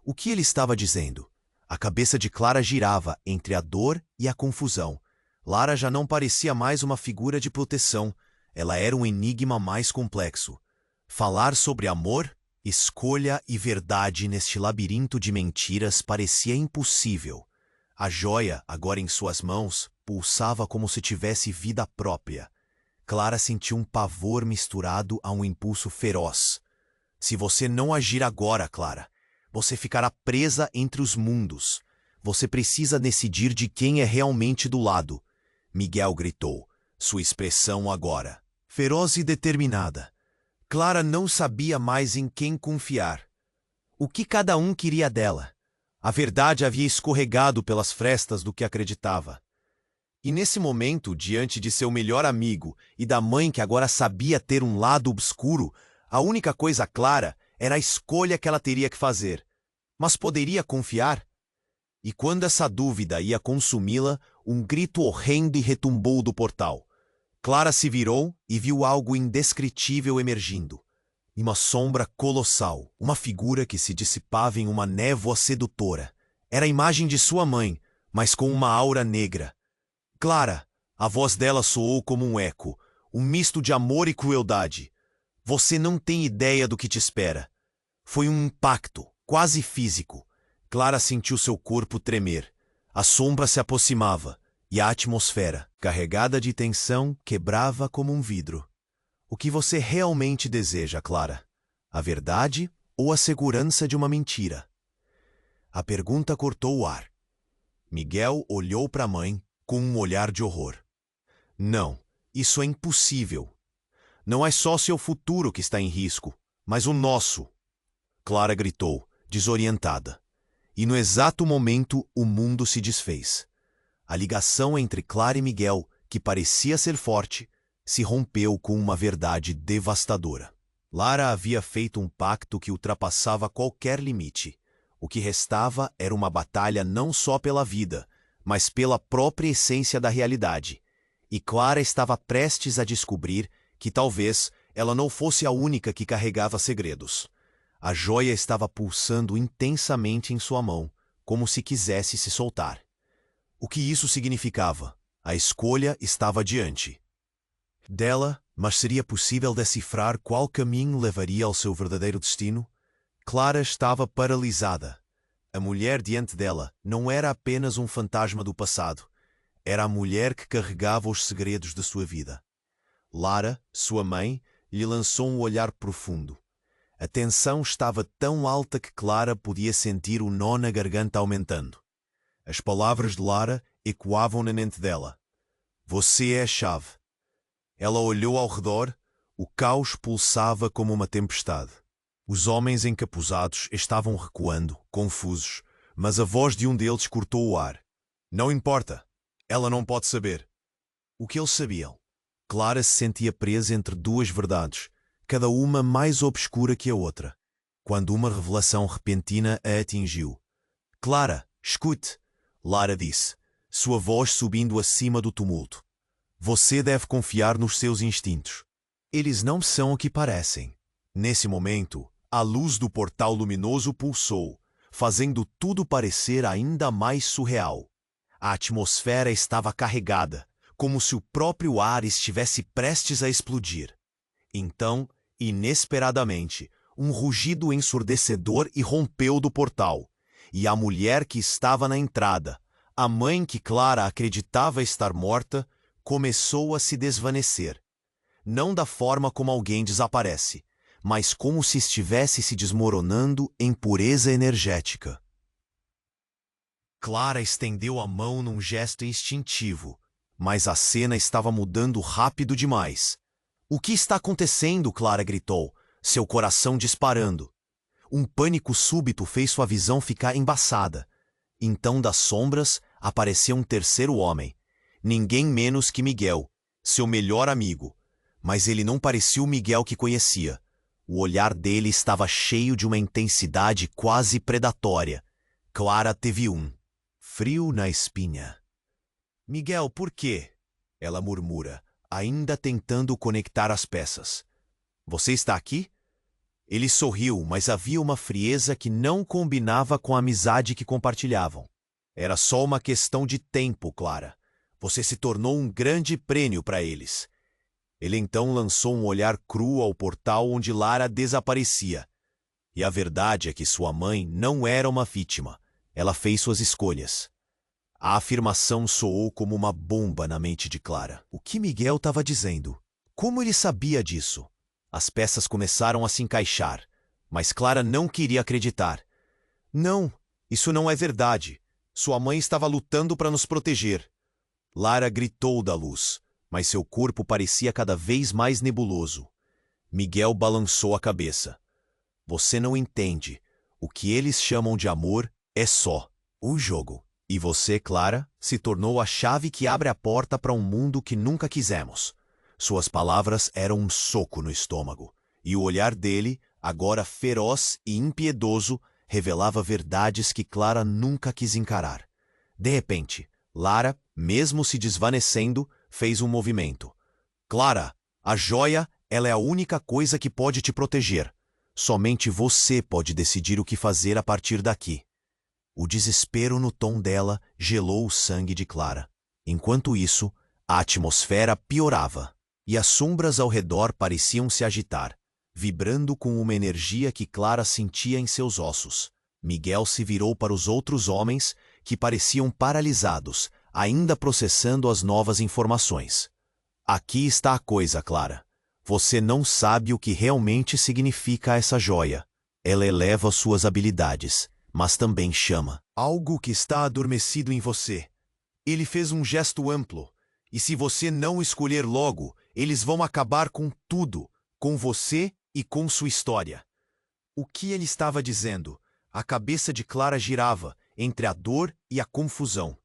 O que ele estava dizendo? A cabeça de Clara girava entre a dor e a confusão. Lara já não parecia mais uma figura de proteção, ela era um enigma mais complexo. Falar sobre amor, escolha e verdade neste labirinto de mentiras parecia impossível. A joia, agora em suas mãos, pulsava como se tivesse vida própria. Clara sentiu um pavor misturado a um impulso feroz. Se você não agir agora, Clara, você ficará presa entre os mundos. Você precisa decidir de quem é realmente do lado. Miguel gritou, sua expressão agora feroz e determinada. Clara não sabia mais em quem confiar. O que cada um queria dela? A verdade havia escorregado pelas frestas do que acreditava. E nesse momento, diante de seu melhor amigo e da mãe que agora sabia ter um lado obscuro, a única coisa clara era a escolha que ela teria que fazer. Mas poderia confiar? E quando essa dúvida ia consumi-la, um grito horrendo e retumbou do portal. Clara se virou e viu algo indescritível emergindo. Uma sombra colossal, uma figura que se dissipava em uma névoa sedutora. Era a imagem de sua mãe, mas com uma aura negra. Clara, a voz dela soou como um eco, um misto de amor e crueldade. Você não tem ideia do que te espera. Foi um impacto, quase físico. Clara sentiu seu corpo tremer. A sombra se aproximava, e a atmosfera, carregada de tensão, quebrava como um vidro. O que você realmente deseja, Clara? A verdade ou a segurança de uma mentira? A pergunta cortou o ar. Miguel olhou para a mãe com um olhar de horror. Não, isso é impossível. Não é só seu futuro que está em risco, mas o nosso. Clara gritou, desorientada. E no exato momento o mundo se desfez. A ligação entre Clara e Miguel, que parecia ser forte, se rompeu com uma verdade devastadora. Lara havia feito um pacto que ultrapassava qualquer limite. O que restava era uma batalha não só pela vida, mas pela própria essência da realidade. E Clara estava prestes a descobrir que talvez ela não fosse a única que carregava segredos. A joia estava pulsando intensamente em sua mão, como se quisesse se soltar. O que isso significava? A escolha estava diante dela, mas seria possível decifrar qual caminho levaria ao seu verdadeiro destino? Clara estava paralisada. A mulher diante dela não era apenas um fantasma do passado. Era a mulher que carregava os segredos de sua vida. Lara, sua mãe, lhe lançou um olhar profundo. A tensão estava tão alta que Clara podia sentir o nó na garganta aumentando. As palavras de Lara ecoavam na mente dela. Você é a chave. Ela olhou ao redor, o caos pulsava como uma tempestade. Os homens encapuzados estavam recuando, confusos, mas a voz de um deles cortou o ar. Não importa. Ela não pode saber. O que eles sabiam? Clara se sentia presa entre duas verdades, cada uma mais obscura que a outra, quando uma revelação repentina a atingiu. Clara, escute, Lara disse, sua voz subindo acima do tumulto. Você deve confiar nos seus instintos. Eles não são o que parecem. Nesse momento, a luz do portal luminoso pulsou, fazendo tudo parecer ainda mais surreal. A atmosfera estava carregada, como se o próprio ar estivesse prestes a explodir. Então, inesperadamente, um rugido ensurdecedor irrompeu do portal, e a mulher que estava na entrada, a mãe que Clara acreditava estar morta, começou a se desvanecer. Não da forma como alguém desaparece, mas como se estivesse se desmoronando em pureza energética. Clara estendeu a mão num gesto instintivo, mas a cena estava mudando rápido demais. O que está acontecendo? Clara gritou, seu coração disparando. Um pânico súbito fez sua visão ficar embaçada. Então, das sombras, apareceu um terceiro homem. Ninguém menos que Miguel, seu melhor amigo. Mas ele não parecia o Miguel que conhecia. O olhar dele estava cheio de uma intensidade quase predatória. Clara teve um frio na espinha. Miguel, por quê? Ela murmura, ainda tentando conectar as peças. Você está aqui? Ele sorriu, mas havia uma frieza que não combinava com a amizade que compartilhavam. Era só uma questão de tempo, Clara. Você se tornou um grande prêmio para eles. Ele então lançou um olhar cru ao portal onde Lara desaparecia. E a verdade é que sua mãe não era uma vítima. Ela fez suas escolhas. A afirmação soou como uma bomba na mente de Clara. O que Miguel estava dizendo? Como ele sabia disso? As peças começaram a se encaixar, mas Clara não queria acreditar. Não, isso não é verdade. Sua mãe estava lutando para nos proteger. Lara gritou da luz, mas seu corpo parecia cada vez mais nebuloso. Miguel balançou a cabeça. Você não entende. O que eles chamam de amor é só o jogo. E você, Clara, se tornou a chave que abre a porta para um mundo que nunca quisemos. Suas palavras eram um soco no estômago, e o olhar dele, agora feroz e impiedoso, revelava verdades que Clara nunca quis encarar. De repente, Lara, mesmo se desvanecendo, fez um movimento. Clara, a joia, ela é a única coisa que pode te proteger. Somente você pode decidir o que fazer a partir daqui. O desespero no tom dela gelou o sangue de Clara. Enquanto isso, a atmosfera piorava, e as sombras ao redor pareciam se agitar, vibrando com uma energia que Clara sentia em seus ossos. Miguel se virou para os outros homens, que pareciam paralisados, ainda processando as novas informações. Aqui está a coisa, Clara. Você não sabe o que realmente significa essa joia. Ela eleva suas habilidades, mas também chama algo que está adormecido em você. Ele fez um gesto amplo, e se você não escolher logo, eles vão acabar com tudo, com você e com sua história. O que ele estava dizendo? A cabeça de Clara girava entre a dor e a confusão.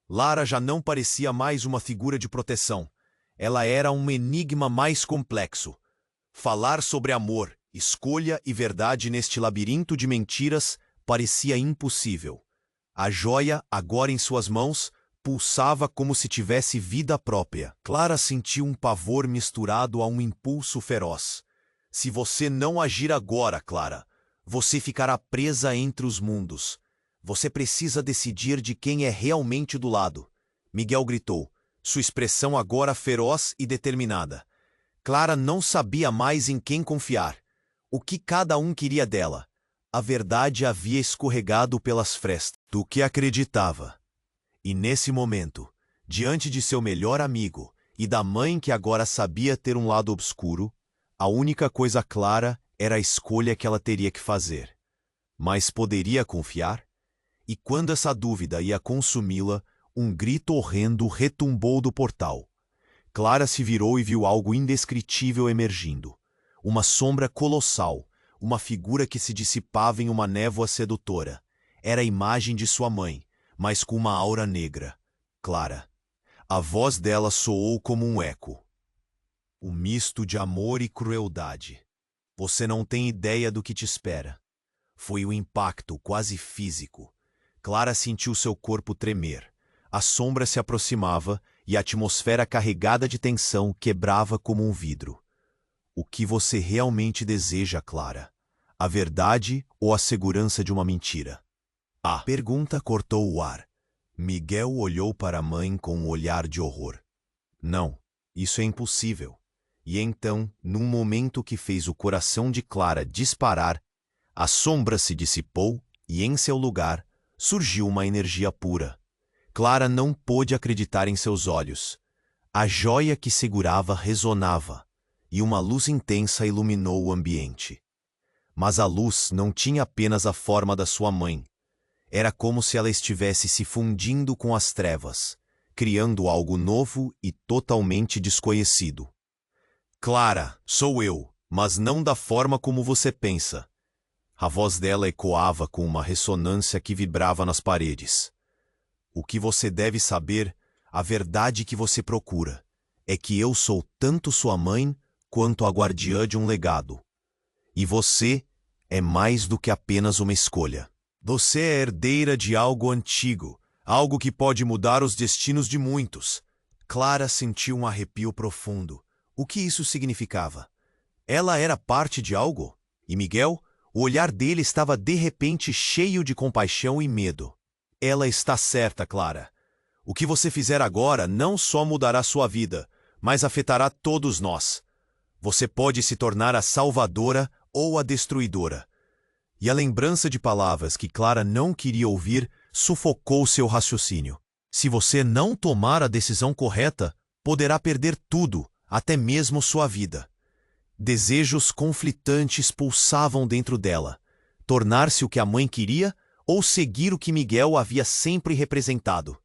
Lara já não parecia mais uma figura de proteção. Ela era um enigma mais complexo. Falar sobre amor, escolha e verdade neste labirinto de mentiras parecia impossível. A joia, agora em suas mãos, pulsava como se tivesse vida própria. Clara sentiu um pavor misturado a um impulso feroz. Se você não agir agora, Clara, você ficará presa entre os mundos. Você precisa decidir de quem é realmente do lado. Miguel gritou, sua expressão agora feroz e determinada. Clara não sabia mais em quem confiar. O que cada um queria dela? A verdade havia escorregado pelas frestas do que acreditava. E nesse momento, diante de seu melhor amigo e da mãe que agora sabia ter um lado obscuro, a única coisa clara era a escolha que ela teria que fazer. Mas poderia confiar? E quando essa dúvida ia consumi-la, um grito horrendo retumbou do portal. Clara se virou e viu algo indescritível emergindo. Uma sombra colossal, uma figura que se dissipava em uma névoa sedutora. Era a imagem de sua mãe, mas com uma aura negra. Clara. A voz dela soou como um eco. Um misto de amor e crueldade. Você não tem ideia do que te espera. Foi um impacto quase físico. Clara sentiu seu corpo tremer. A sombra se aproximava e a atmosfera carregada de tensão quebrava como um vidro. O que você realmente deseja, Clara? A verdade ou a segurança de uma mentira? A pergunta cortou o ar. Miguel olhou para a mãe com um olhar de horror. Não, isso é impossível. E então, num momento que fez o coração de Clara disparar, a sombra se dissipou e em seu lugar surgiu uma energia pura. Clara não pôde acreditar em seus olhos. A joia que segurava ressonava, e uma luz intensa iluminou o ambiente. Mas a luz não tinha apenas a forma da sua mãe. Era como se ela estivesse se fundindo com as trevas, criando algo novo e totalmente desconhecido. Clara, sou eu, mas não da forma como você pensa. A voz dela ecoava com uma ressonância que vibrava nas paredes. O que você deve saber, a verdade que você procura, é que eu sou tanto sua mãe quanto a guardiã de um legado. E você é mais do que apenas uma escolha. Você é herdeira de algo antigo, algo que pode mudar os destinos de muitos. Clara sentiu um arrepio profundo. O que isso significava? Ela era parte de algo? E Miguel? O olhar dele estava de repente cheio de compaixão e medo. Ela está certa, Clara. O que você fizer agora não só mudará sua vida, mas afetará todos nós. Você pode se tornar a salvadora ou a destruidora. E a lembrança de palavras que Clara não queria ouvir sufocou seu raciocínio. Se você não tomar a decisão correta, poderá perder tudo, até mesmo sua vida. Desejos conflitantes pulsavam dentro dela. Tornar-se o que a mãe queria ou seguir o que Miguel havia sempre representado.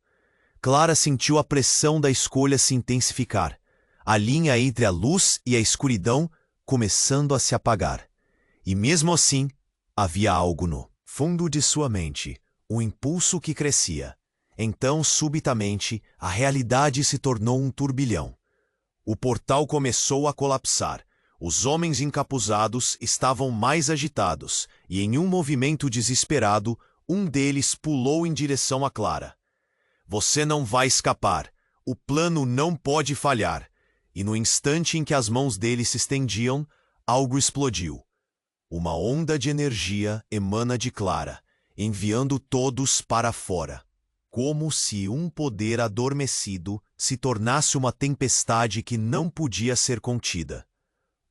Clara sentiu a pressão da escolha se intensificar. A linha entre a luz e a escuridão começando a se apagar. E mesmo assim, havia algo no fundo de sua mente, um impulso que crescia. Então, subitamente, a realidade se tornou um turbilhão. O portal começou a colapsar. Os homens encapuzados estavam mais agitados, e em um movimento desesperado, um deles pulou em direção a Clara. Você não vai escapar. O plano não pode falhar. E no instante em que as mãos dele se estendiam, algo explodiu. Uma onda de energia emana de Clara, enviando todos para fora. Como se um poder adormecido se tornasse uma tempestade que não podia ser contida.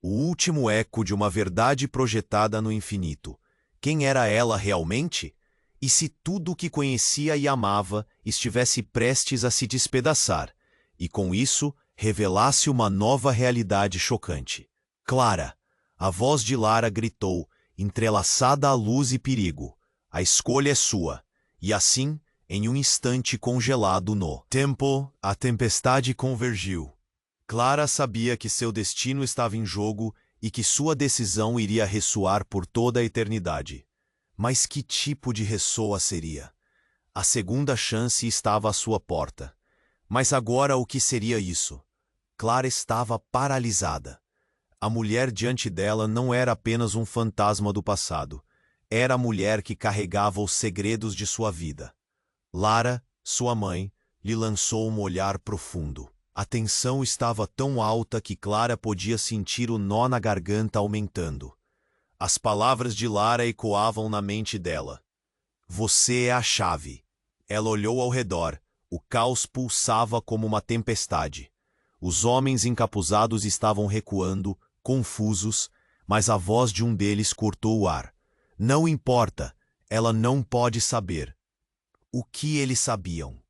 O último eco de uma verdade projetada no infinito. Quem era ela realmente? E se tudo o que conhecia e amava estivesse prestes a se despedaçar, e com isso revelasse uma nova realidade chocante? Clara, a voz de Lara gritou, entrelaçada a luz e perigo. A escolha é sua. E assim, em um instante congelado no tempo, a tempestade convergiu. Clara sabia que seu destino estava em jogo e que sua decisão iria ressoar por toda a eternidade. Mas que tipo de ressoa seria? A segunda chance estava à sua porta. Mas agora o que seria isso? Clara estava paralisada. A mulher diante dela não era apenas um fantasma do passado. Era a mulher que carregava os segredos de sua vida. Lara, sua mãe, lhe lançou um olhar profundo. A tensão estava tão alta que Clara podia sentir o nó na garganta aumentando. As palavras de Lara ecoavam na mente dela. Você é a chave. Ela olhou ao redor. O caos pulsava como uma tempestade. Os homens encapuzados estavam recuando, confusos, mas a voz de um deles cortou o ar. Não importa, ela não pode saber. O que eles sabiam?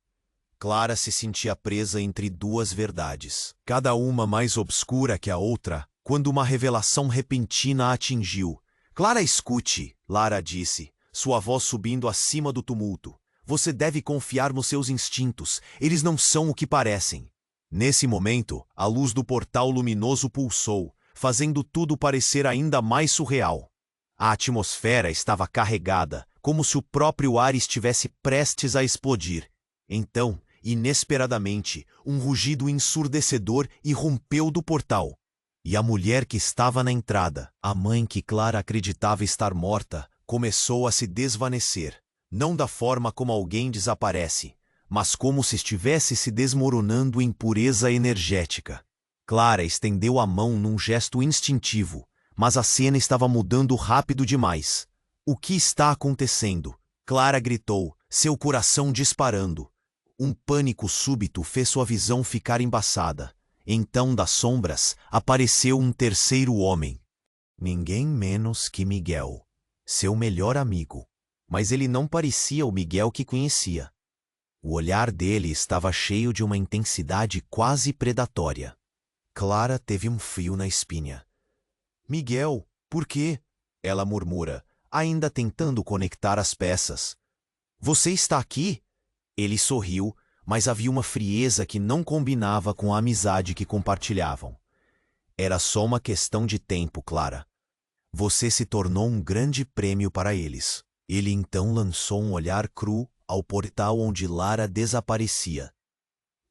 Clara se sentia presa entre duas verdades, cada uma mais obscura que a outra, quando uma revelação repentina a atingiu. Clara, escute, Lara disse, sua voz subindo acima do tumulto. Você deve confiar nos seus instintos, eles não são o que parecem. Nesse momento, a luz do portal luminoso pulsou, fazendo tudo parecer ainda mais surreal. A atmosfera estava carregada, como se o próprio ar estivesse prestes a explodir. Então, inesperadamente, um rugido ensurdecedor irrompeu do portal. E a mulher que estava na entrada, a mãe que Clara acreditava estar morta, começou a se desvanecer. Não da forma como alguém desaparece, mas como se estivesse se desmoronando em pureza energética. Clara estendeu a mão num gesto instintivo, mas a cena estava mudando rápido demais. O que está acontecendo? Clara gritou, seu coração disparando. Um pânico súbito fez sua visão ficar embaçada. Então, das sombras, apareceu um terceiro homem. Ninguém menos que Miguel, seu melhor amigo. Mas ele não parecia o Miguel que conhecia. O olhar dele estava cheio de uma intensidade quase predatória. Clara teve um frio na espinha. Miguel, por quê? Ela murmura, ainda tentando conectar as peças. Você está aqui? Ele sorriu, mas havia uma frieza que não combinava com a amizade que compartilhavam. Era só uma questão de tempo, Clara. Você se tornou um grande prêmio para eles. Ele então lançou um olhar cru ao portal onde Lara desaparecia.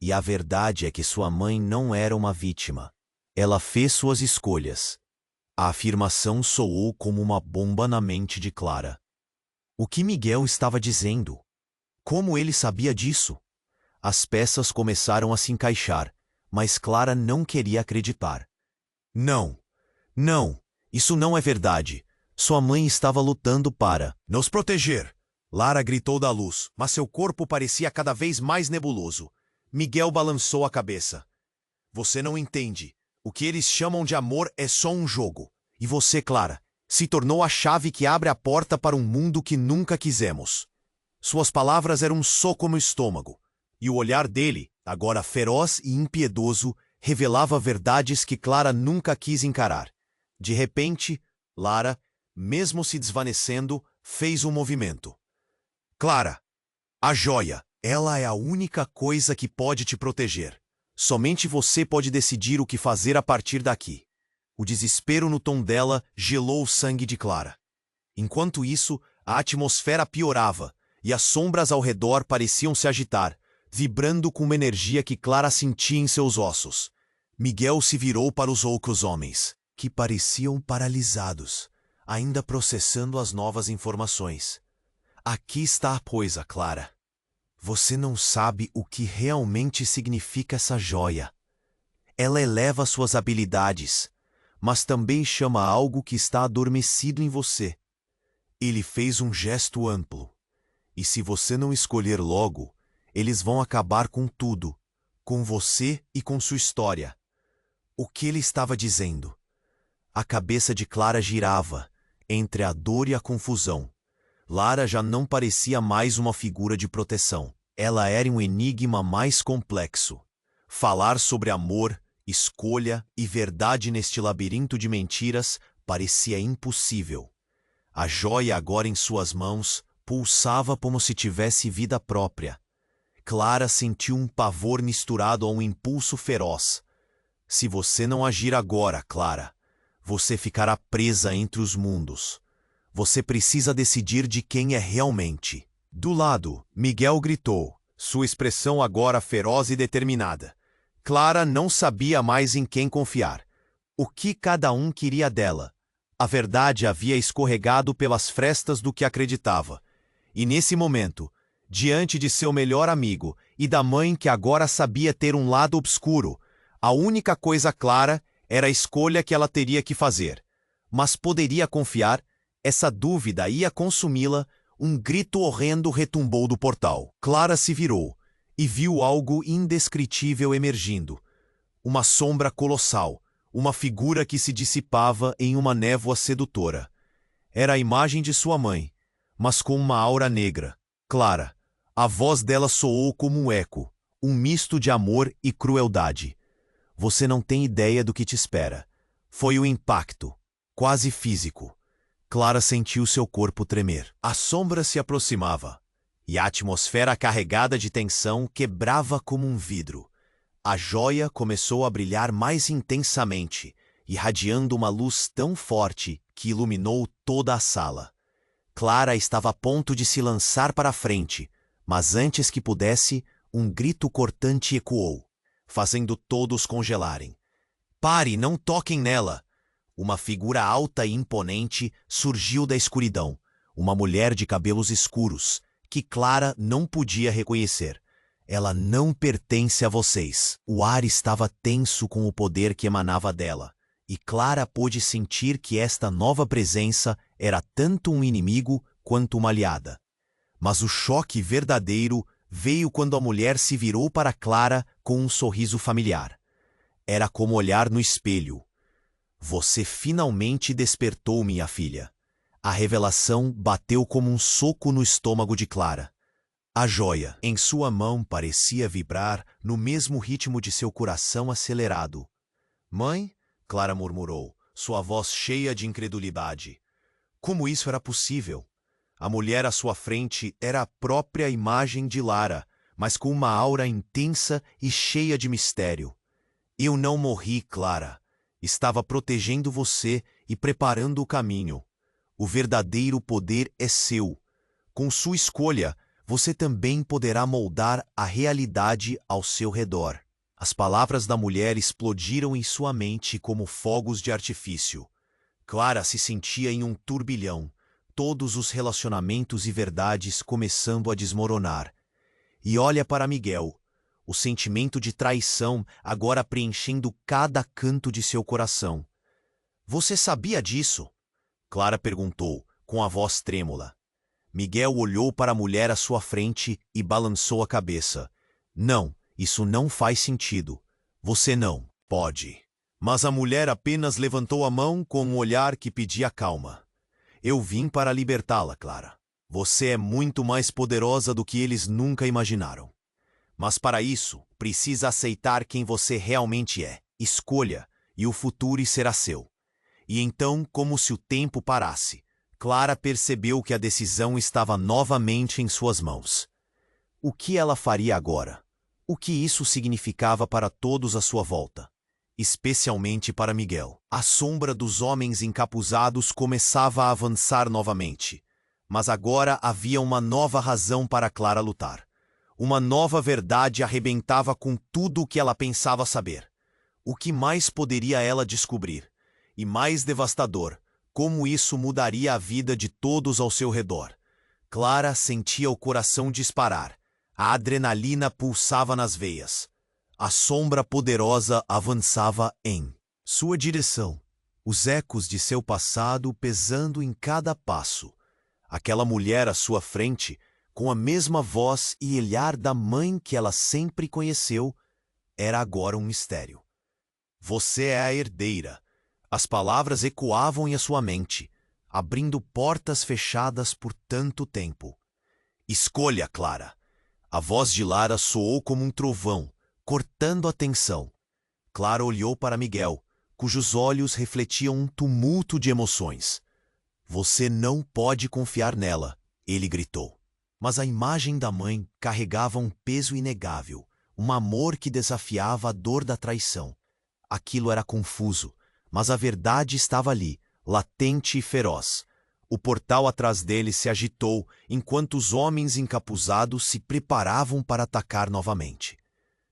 E a verdade é que sua mãe não era uma vítima. Ela fez suas escolhas. A afirmação soou como uma bomba na mente de Clara. O que Miguel estava dizendo? Como ele sabia disso? As peças começaram a se encaixar, mas Clara não queria acreditar. Não, não, isso não é verdade. Sua mãe estava lutando para nos proteger. Lara gritou da luz, mas seu corpo parecia cada vez mais nebuloso. Miguel balançou a cabeça. Você não entende. O que eles chamam de amor é só um jogo. E você, Clara, se tornou a chave que abre a porta para um mundo que nunca quisemos. Suas palavras eram um soco no estômago. E o olhar dele, agora feroz e impiedoso, revelava verdades que Clara nunca quis encarar. De repente, Lara, mesmo se desvanecendo, fez um movimento. Clara, a joia, ela é a única coisa que pode te proteger. Somente você pode decidir o que fazer a partir daqui. O desespero no tom dela gelou o sangue de Clara. Enquanto isso, a atmosfera piorava e as sombras ao redor pareciam se agitar, vibrando com uma energia que Clara sentia em seus ossos. Miguel se virou para os outros homens, que pareciam paralisados, ainda processando as novas informações. Aqui está a coisa, Clara. Você não sabe o que realmente significa essa joia. Ela eleva suas habilidades, mas também chama algo que está adormecido em você. Ele fez um gesto amplo. E se você não escolher logo, eles vão acabar com tudo, com você e com sua história. O que ele estava dizendo? A cabeça de Clara girava, entre a dor e a confusão. Lara já não parecia mais uma figura de proteção. Ela era um enigma mais complexo. Falar sobre amor, escolha e verdade neste labirinto de mentiras parecia impossível. A joia agora em suas mãos pulsava como se tivesse vida própria. Clara sentiu um pavor misturado a um impulso feroz. Se você não agir agora, Clara, você ficará presa entre os mundos. Você precisa decidir de quem é realmente. Do lado, Miguel gritou, sua expressão agora feroz e determinada. Clara não sabia mais em quem confiar. O que cada um queria dela? A verdade havia escorregado pelas frestas do que acreditava. E nesse momento, diante de seu melhor amigo e da mãe que agora sabia ter um lado obscuro, a única coisa clara era a escolha que ela teria que fazer. Mas poderia confiar? Essa dúvida ia consumi-la. Um grito horrendo retumbou do portal. Clara se virou e viu algo indescritível emergindo. Uma sombra colossal, uma figura que se dissipava em uma névoa sedutora. Era a imagem de sua mãe, mas com uma aura negra. Clara, a voz dela soou como um eco, um misto de amor e crueldade. Você não tem ideia do que te espera. Foi o impacto, quase físico. Clara sentiu seu corpo tremer. A sombra se aproximava, e a atmosfera carregada de tensão quebrava como um vidro. A joia começou a brilhar mais intensamente, irradiando uma luz tão forte que iluminou toda a sala. Clara estava a ponto de se lançar para a frente, mas antes que pudesse, um grito cortante ecoou, fazendo todos congelarem. Pare, não toquem nela! Uma figura alta e imponente surgiu da escuridão, uma mulher de cabelos escuros, que Clara não podia reconhecer. Ela não pertence a vocês. O ar estava tenso com o poder que emanava dela, e Clara pôde sentir que esta nova presença era tanto um inimigo quanto uma aliada. Mas o choque verdadeiro veio quando a mulher se virou para Clara com um sorriso familiar. Era como olhar no espelho. Você finalmente despertou, minha filha. A revelação bateu como um soco no estômago de Clara. A joia em sua mão parecia vibrar no mesmo ritmo de seu coração acelerado. Mãe, Clara murmurou, sua voz cheia de incredulidade. Como isso era possível? A mulher à sua frente era a própria imagem de Lara, mas com uma aura intensa e cheia de mistério. Eu não morri, Clara. Estava protegendo você e preparando o caminho. O verdadeiro poder é seu. Com sua escolha, você também poderá moldar a realidade ao seu redor. As palavras da mulher explodiram em sua mente como fogos de artifício. Clara se sentia em um turbilhão, todos os relacionamentos e verdades começando a desmoronar. E olha para Miguel, o sentimento de traição agora preenchendo cada canto de seu coração. Você sabia disso? Clara perguntou, com a voz trêmula. Miguel olhou para a mulher à sua frente e balançou a cabeça. Não, isso não faz sentido. Você não pode. Mas a mulher apenas levantou a mão com um olhar que pedia calma. Eu vim para libertá-la, Clara. Você é muito mais poderosa do que eles nunca imaginaram. Mas para isso, precisa aceitar quem você realmente é. Escolha, e o futuro será seu. E então, como se o tempo parasse, Clara percebeu que a decisão estava novamente em suas mãos. O que ela faria agora? O que isso significava para todos à sua volta? Especialmente para Miguel. A sombra dos homens encapuzados começava a avançar novamente. Mas agora havia uma nova razão para Clara lutar. Uma nova verdade arrebentava com tudo o que ela pensava saber. O que mais poderia ela descobrir? E mais devastador, como isso mudaria a vida de todos ao seu redor. Clara sentia o coração disparar. A adrenalina pulsava nas veias. A sombra poderosa avançava em sua direção. Os ecos de seu passado pesando em cada passo. Aquela mulher à sua frente, com a mesma voz e olhar da mãe que ela sempre conheceu, era agora um mistério. Você é a herdeira. As palavras ecoavam em sua mente, abrindo portas fechadas por tanto tempo. Escolha, Clara. A voz de Lara soou como um trovão, cortando a tensão. Clara olhou para Miguel, cujos olhos refletiam um tumulto de emoções. Você não pode confiar nela, ele gritou. Mas a imagem da mãe carregava um peso inegável, um amor que desafiava a dor da traição. Aquilo era confuso, mas a verdade estava ali, latente e feroz. O portal atrás dele se agitou enquanto os homens encapuzados se preparavam para atacar novamente.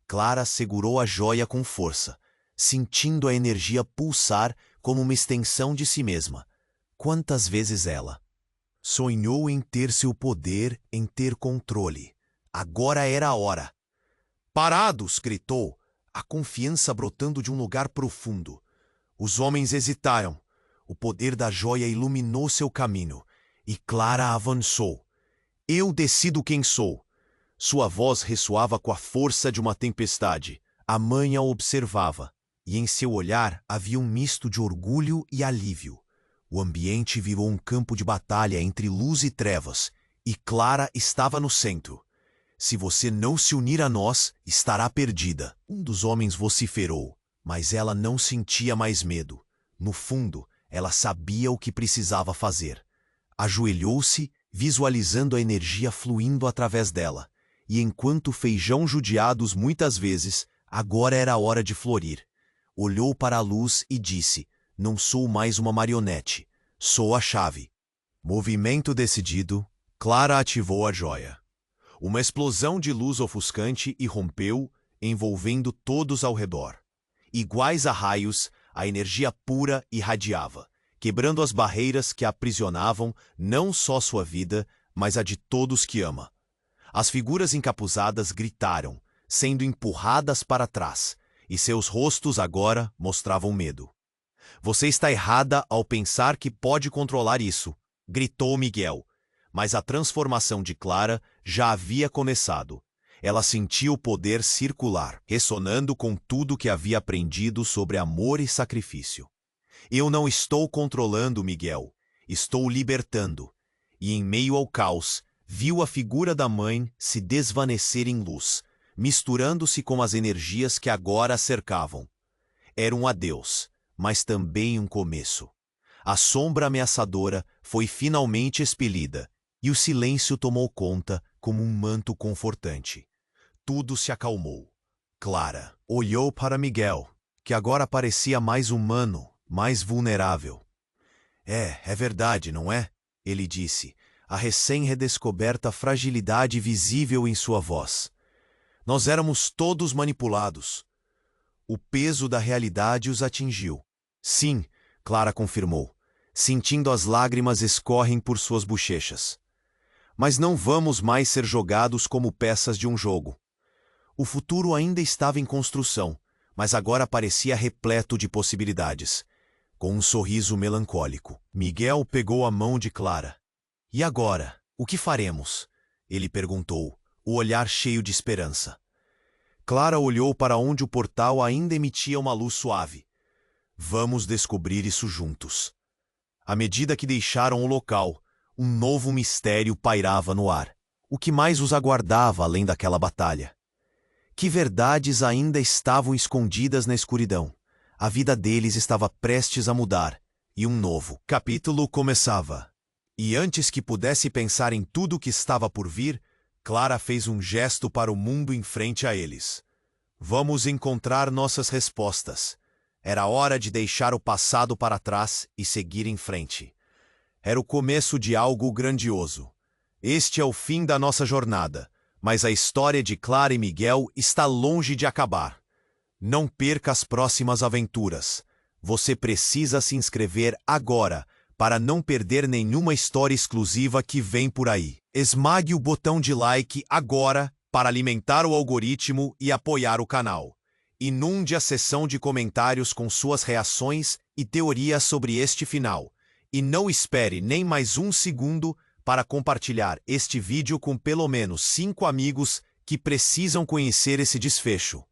Clara segurou a joia com força, sentindo a energia pulsar como uma extensão de si mesma. Quantas vezes ela sonhou em ter seu poder, em ter controle. Agora era a hora. Parados! Gritou, a confiança brotando de um lugar profundo. Os homens hesitaram. O poder da joia iluminou seu caminho, e Clara avançou. Eu decido quem sou. Sua voz ressoava com a força de uma tempestade. A mãe a observava, e em seu olhar havia um misto de orgulho e alívio. O ambiente virou um campo de batalha entre luz e trevas, e Clara estava no centro. Se você não se unir a nós, estará perdida. Um dos homens vociferou, mas ela não sentia mais medo. No fundo, ela sabia o que precisava fazer. Ajoelhou-se, visualizando a energia fluindo através dela. E enquanto feijão judiados muitas vezes, agora era a hora de florir. Olhou para a luz e disse, não sou mais uma marionete, sou a chave. Movimento decidido, Clara ativou a joia. Uma explosão de luz ofuscante irrompeu, envolvendo todos ao redor. Iguais a raios, a energia pura irradiava, quebrando as barreiras que aprisionavam não só sua vida, mas a de todos que ama. As figuras encapuzadas gritaram, sendo empurradas para trás, e seus rostos agora mostravam medo. Você está errada ao pensar que pode controlar isso, gritou Miguel. Mas a transformação de Clara já havia começado. Ela sentia o poder circular, ressonando com tudo que havia aprendido sobre amor e sacrifício. Eu não estou controlando Miguel, estou libertando. E em meio ao caos, viu a figura da mãe se desvanecer em luz, misturando-se com as energias que agora a cercavam. Era um adeus, mas também um começo. A sombra ameaçadora foi finalmente expelida, e o silêncio tomou conta como um manto confortante. Tudo se acalmou. Clara olhou para Miguel, que agora parecia mais humano, mais vulnerável. É verdade, não é? Ele disse, a recém-redescoberta fragilidade visível em sua voz. Nós éramos todos manipulados. O peso da realidade os atingiu. Sim, Clara confirmou, sentindo as lágrimas escorrem por suas bochechas. Mas não vamos mais ser jogados como peças de um jogo. O futuro ainda estava em construção, mas agora parecia repleto de possibilidades. Com um sorriso melancólico, Miguel pegou a mão de Clara. E agora, o que faremos? Ele perguntou, o olhar cheio de esperança. Clara olhou para onde o portal ainda emitia uma luz suave. Vamos descobrir isso juntos. À medida que deixaram o local, um novo mistério pairava no ar. O que mais os aguardava além daquela batalha? Que verdades ainda estavam escondidas na escuridão? A vida deles estava prestes a mudar, e um novo capítulo começava. E antes que pudesse pensar em tudo o que estava por vir, Clara fez um gesto para o mundo em frente a eles. Vamos encontrar nossas respostas. Era hora de deixar o passado para trás e seguir em frente. Era o começo de algo grandioso. Este é o fim da nossa jornada, mas a história de Clara e Miguel está longe de acabar. Não perca as próximas aventuras. Você precisa se inscrever agora para não perder nenhuma história exclusiva que vem por aí. Esmague o botão de like agora para alimentar o algoritmo e apoiar o canal. Inunde a seção de comentários com suas reações e teorias sobre este final. E não espere nem mais um segundo para compartilhar este vídeo com pelo menos 5 amigos que precisam conhecer esse desfecho.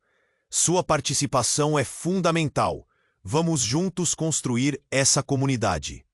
Sua participação é fundamental. Vamos juntos construir essa comunidade.